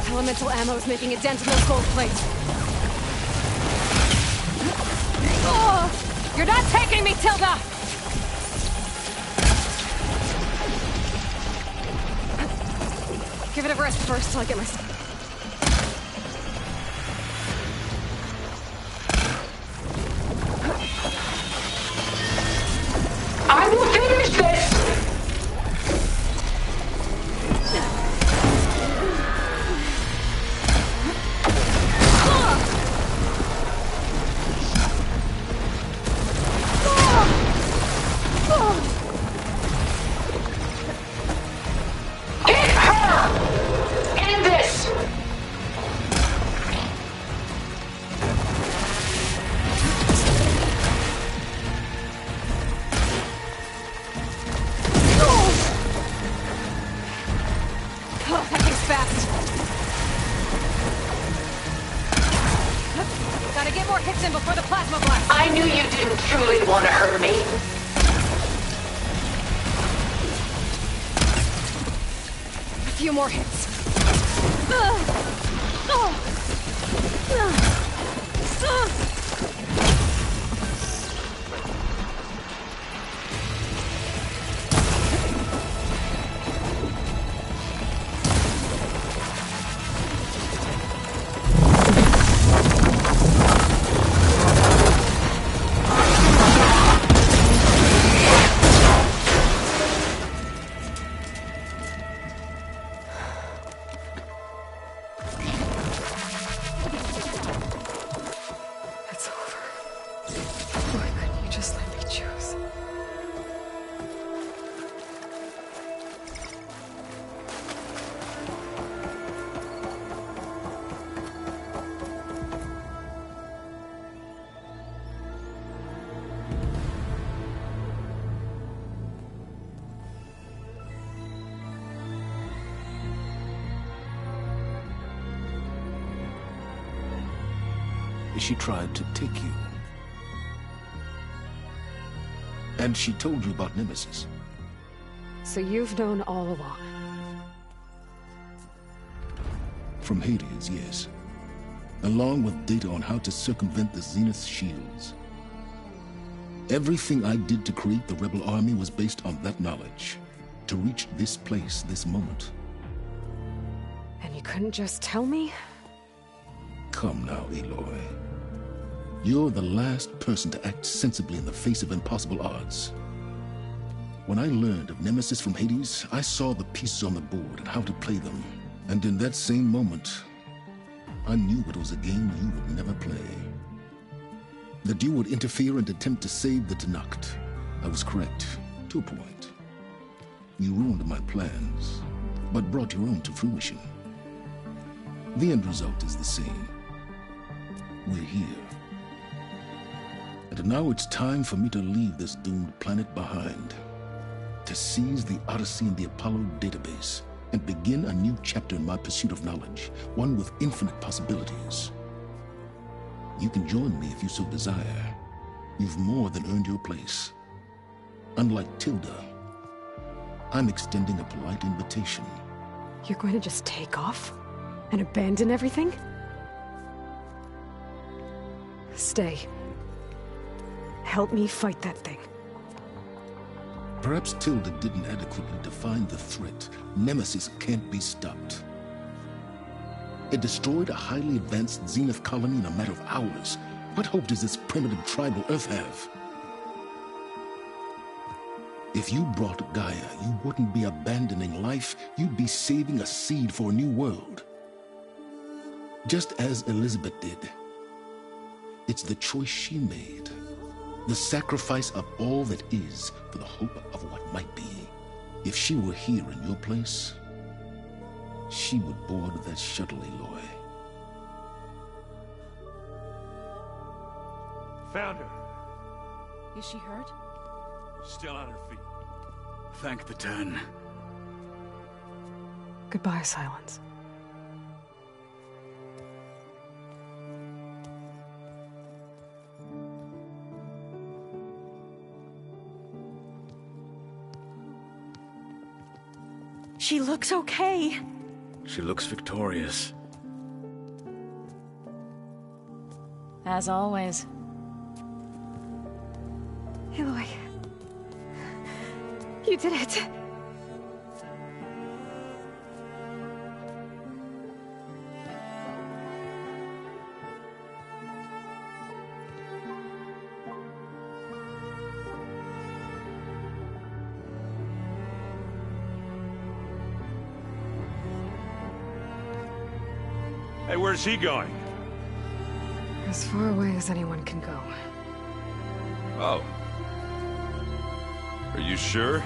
Elemental ammo is making a dent in those gold plates. Oh, you're not taking me, Tilda! Give it a rest first till I get my... I will finish this! Hit her! End this! Oh, that thing's fast. Gotta get more hits in before the plasma blast. I knew you didn't truly want to hurt me. A few more hits. It's over. Why couldn't you just let me choose? She tried to take you. And she told you about Nemesis. So you've known all along. From Hades, yes. Along with data on how to circumvent the Zenith shields. Everything I did to create the Rebel Army was based on that knowledge. To reach this place, this moment. And you couldn't just tell me? Come now, Aloy. You're the last person to act sensibly in the face of impossible odds. When I learned of Nemesis from Hades, I saw the pieces on the board and how to play them. And in that same moment, I knew it was a game you would never play. That you would interfere and attempt to save the Tenakth. I was correct, to a point. You ruined my plans, but brought your own to fruition. The end result is the same. We're here. And now it's time for me to leave this doomed planet behind. To seize the Odyssey and the Apollo database, and begin a new chapter in my pursuit of knowledge, one with infinite possibilities. You can join me if you so desire. You've more than earned your place. Unlike Tilda, I'm extending a polite invitation. You're going to just take off? And abandon everything? Stay. Help me fight that thing. Perhaps Tilda didn't adequately define the threat. Nemesis can't be stopped. It destroyed a highly advanced Zenith colony in a matter of hours. What hope does this primitive tribal Earth have? If you brought Gaia, you wouldn't be abandoning life, you'd be saving a seed for a new world. Just as Elizabeth did. It's the choice she made. The sacrifice of all that is for the hope of what might be. If she were here in your place, she would board that shuttle, Aloy. Found her. Is she hurt? Still on her feet. Thank the Ten. Goodbye, Silence. She looks okay. She looks victorious. As always. Aloy. You did it. Hey, where's he going? As far away as anyone can go. Oh. Are you sure?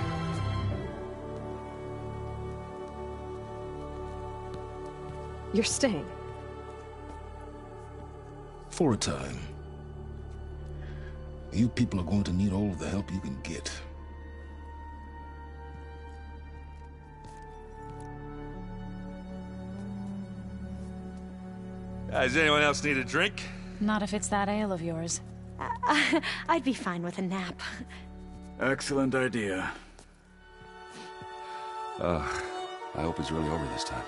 You're staying. For a time. You people are going to need all of the help you can get. Does anyone else need a drink? Not if it's that ale of yours. I'd be fine with a nap. Excellent idea. I hope it's really over this time.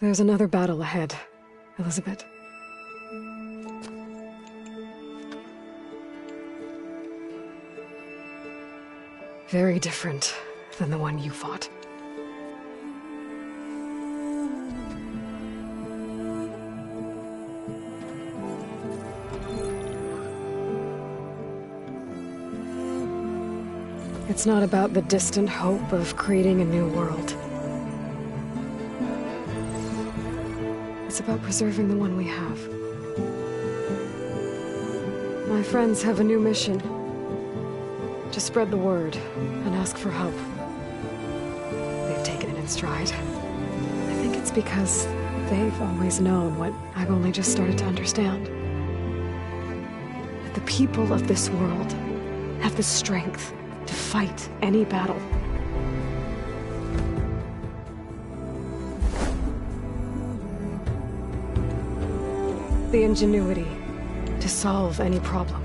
There's another battle ahead, Elizabeth. Very different than the one you fought. It's not about the distant hope of creating a new world. It's about preserving the one we have. My friends have a new mission. To spread the word and ask for help. They've taken it in stride. I think it's because they've always known what I've only just started to understand. That the people of this world have the strength to fight any battle. The ingenuity to solve any problem.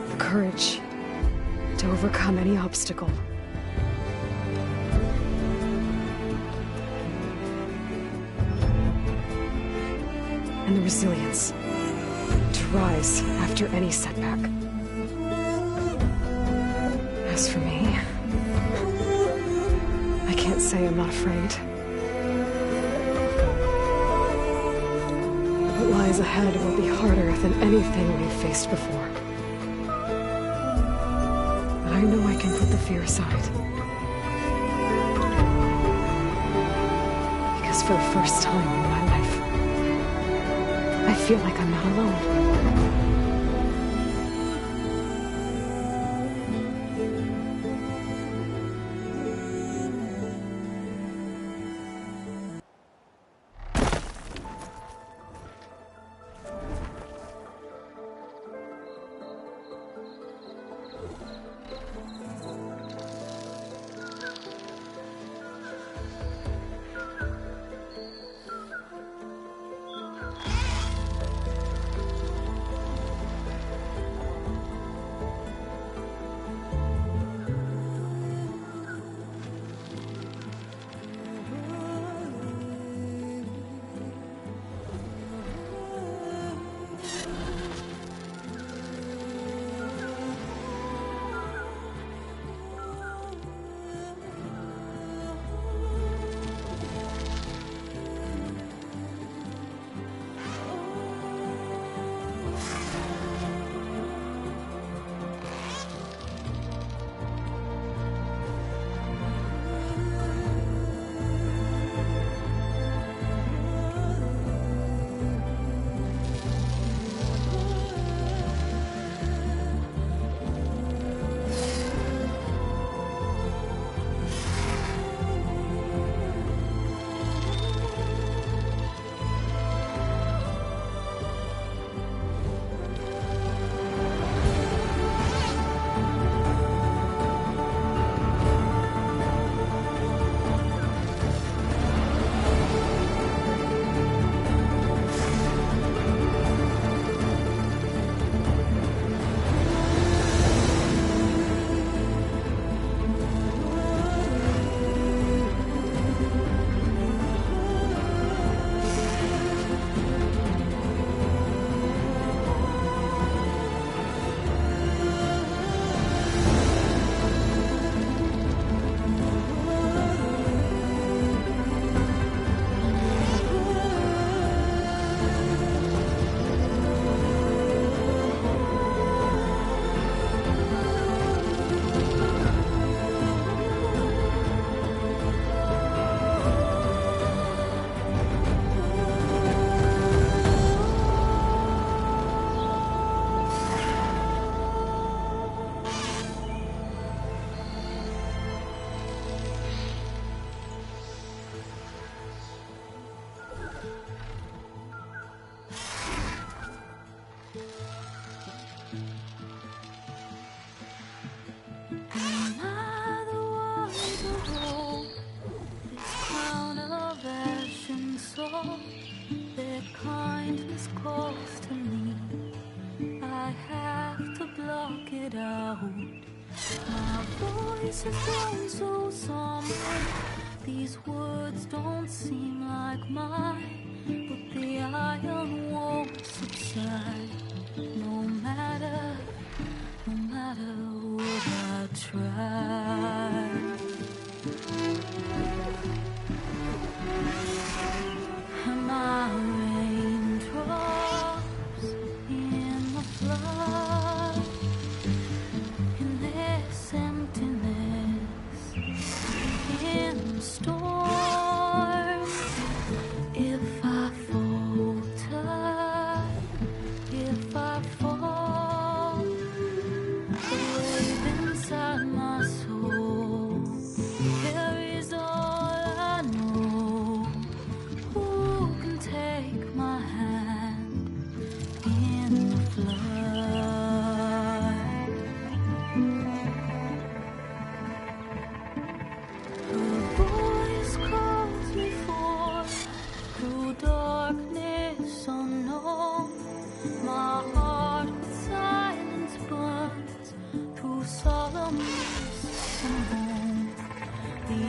The courage to overcome any obstacle. and the resilience to rise after any setback. As for me, I can't say I'm not afraid. What lies ahead will be harder than anything we've faced before. But I know I can put the fear aside. Because for the first time in my life, I feel like I'm not alone. Their kindness calls to me. I have to block it out. My voice has grown so somber. These words don't seem like mine, but the iron won't subside. No matter what I try. My raindrops in the flood, in this emptiness, in the storm. If I falter, if I fall, the wave inside my soul carries all I know. Take my hand in the flood. Her voice calls me forth through darkness unknown. My heart with silence burns through solemn mists and home. The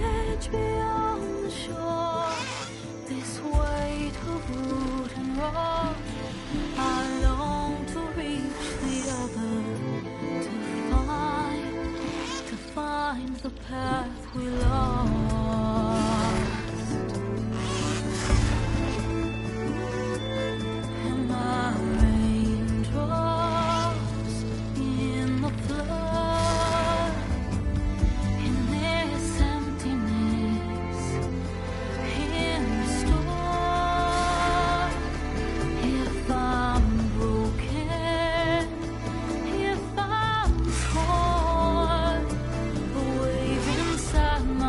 edge beyond the shore, this weight of root and rock we lost. And my raindrops in the flood, in this emptiness, in the storm. If I'm broken, if I'm torn, a wave inside my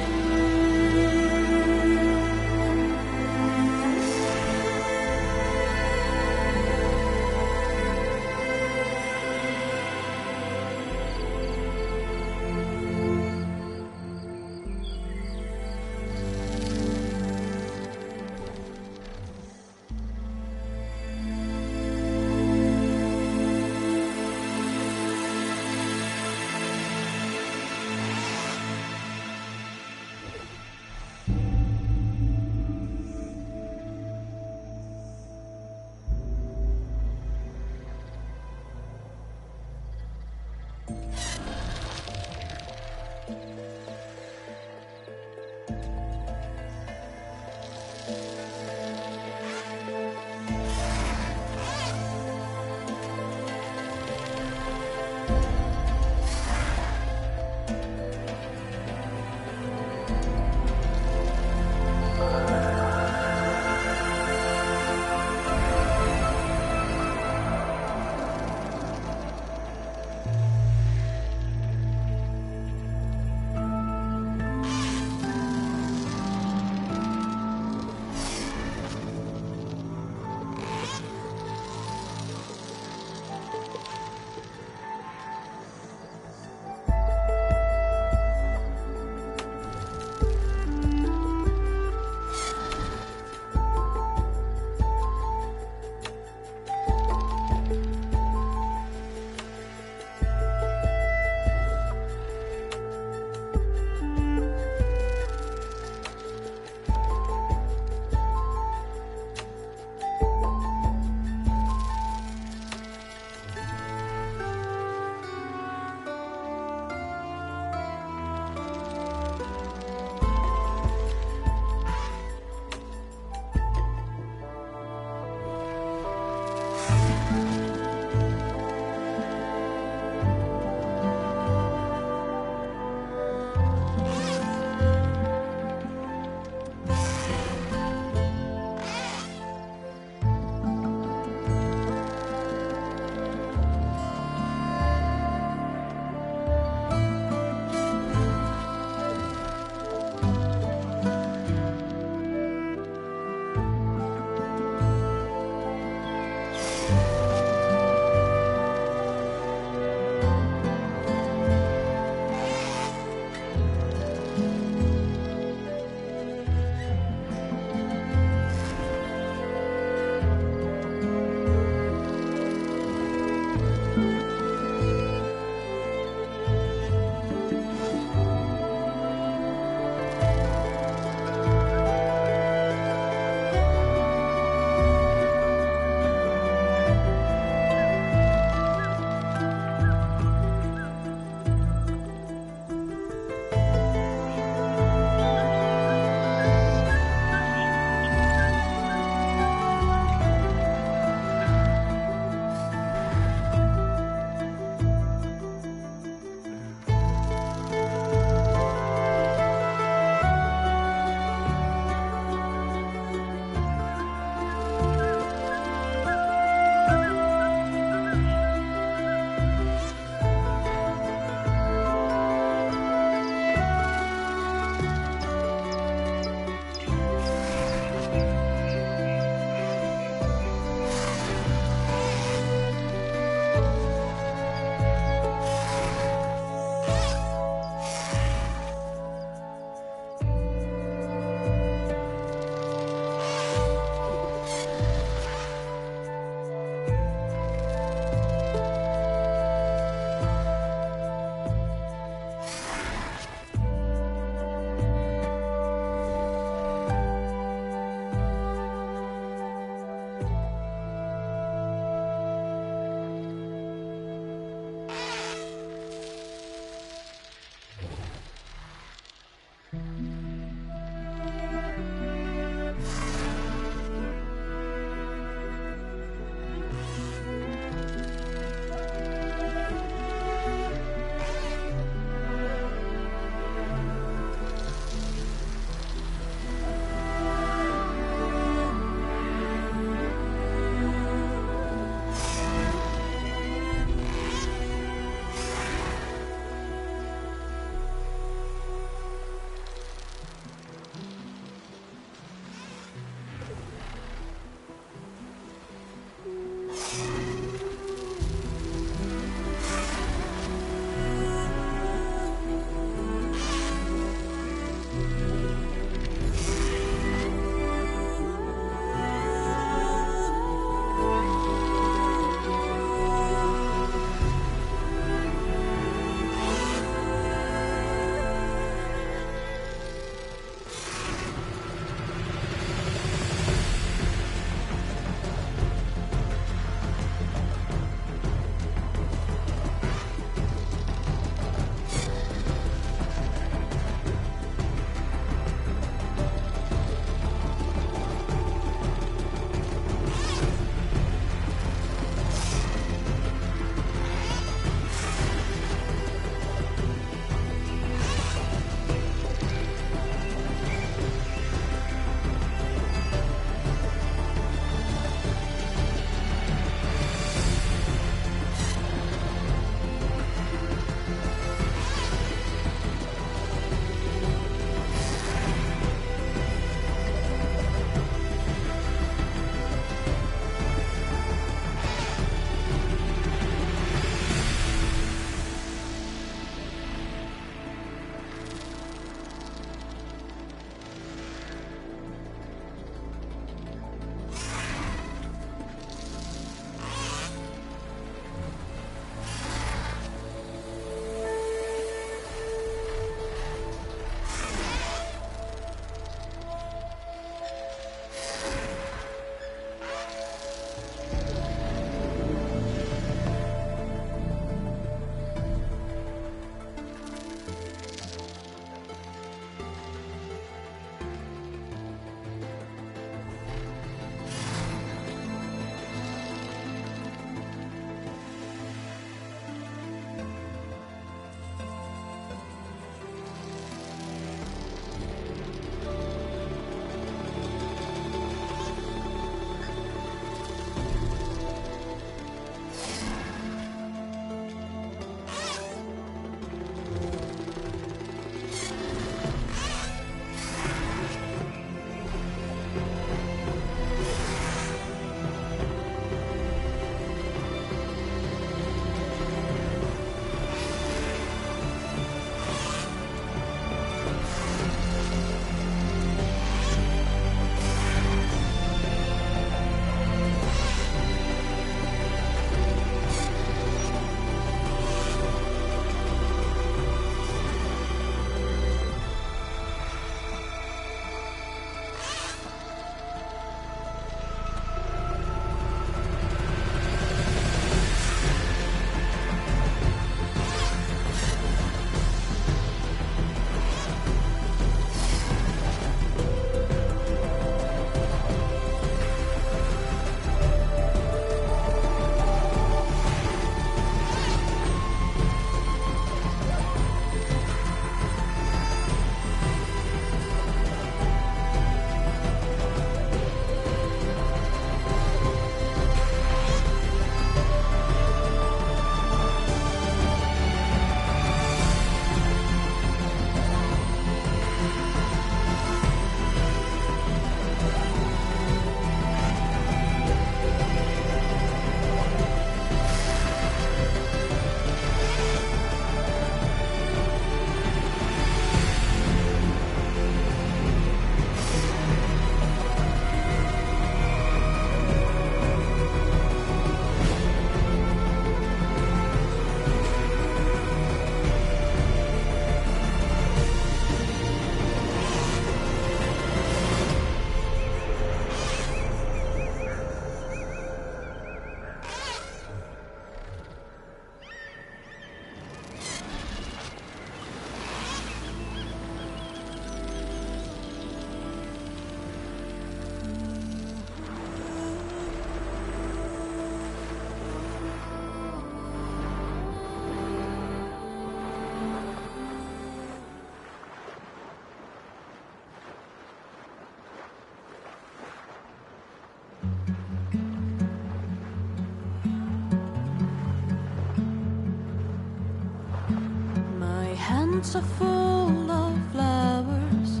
hands are full of flowers,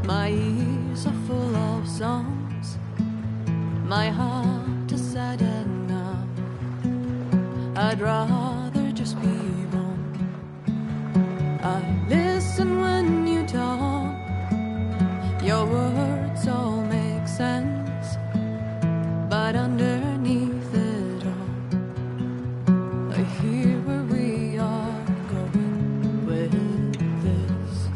my ears are full of songs, my heart is sad and numb. I'd rather just be wrong. I listen when you talk, your words all make sense, but underneath it all, I hear where we are going with this.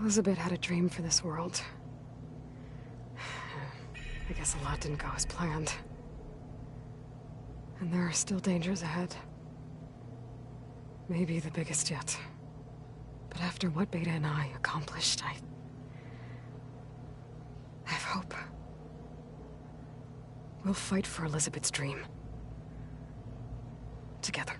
Elizabeth had a dream for this world. I guess a lot didn't go as planned. And there are still dangers ahead. Maybe the biggest yet. But after what Beta and I accomplished, I have hope. We'll fight for Elizabeth's dream. Together.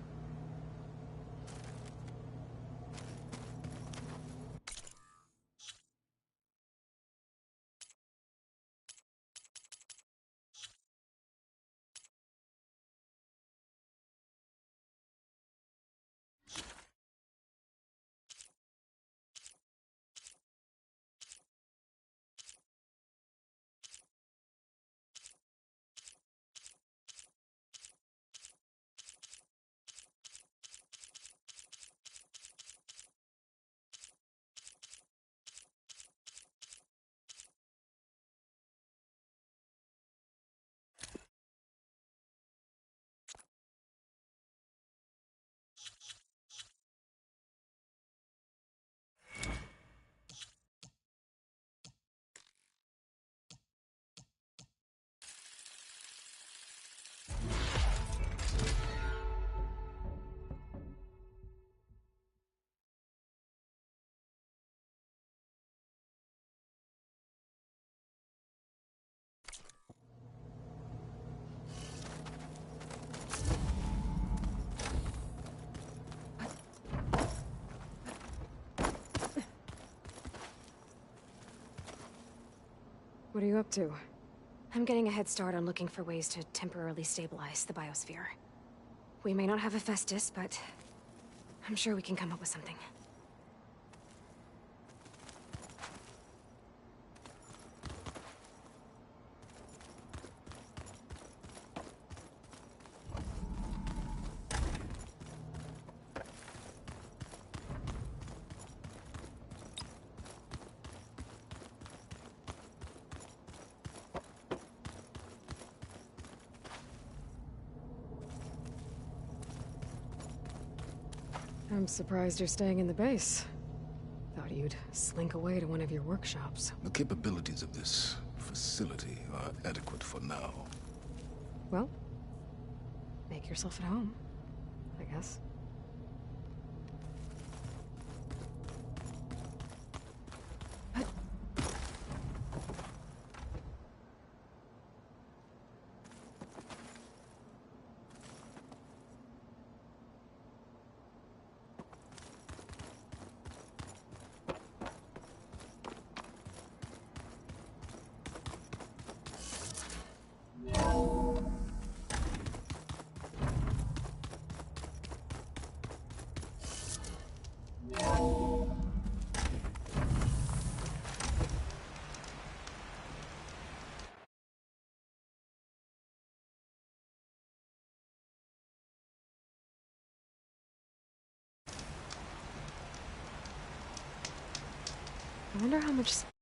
What are you up to? I'm getting a head start on looking for ways to temporarily stabilize the biosphere. We may not have Hephaestus, but I'm sure we can come up with something. I'm surprised you're staying in the base. Thought you'd slink away to one of your workshops. The capabilities of this facility are adequate for now. Well, make yourself at home, I guess. I wonder how much...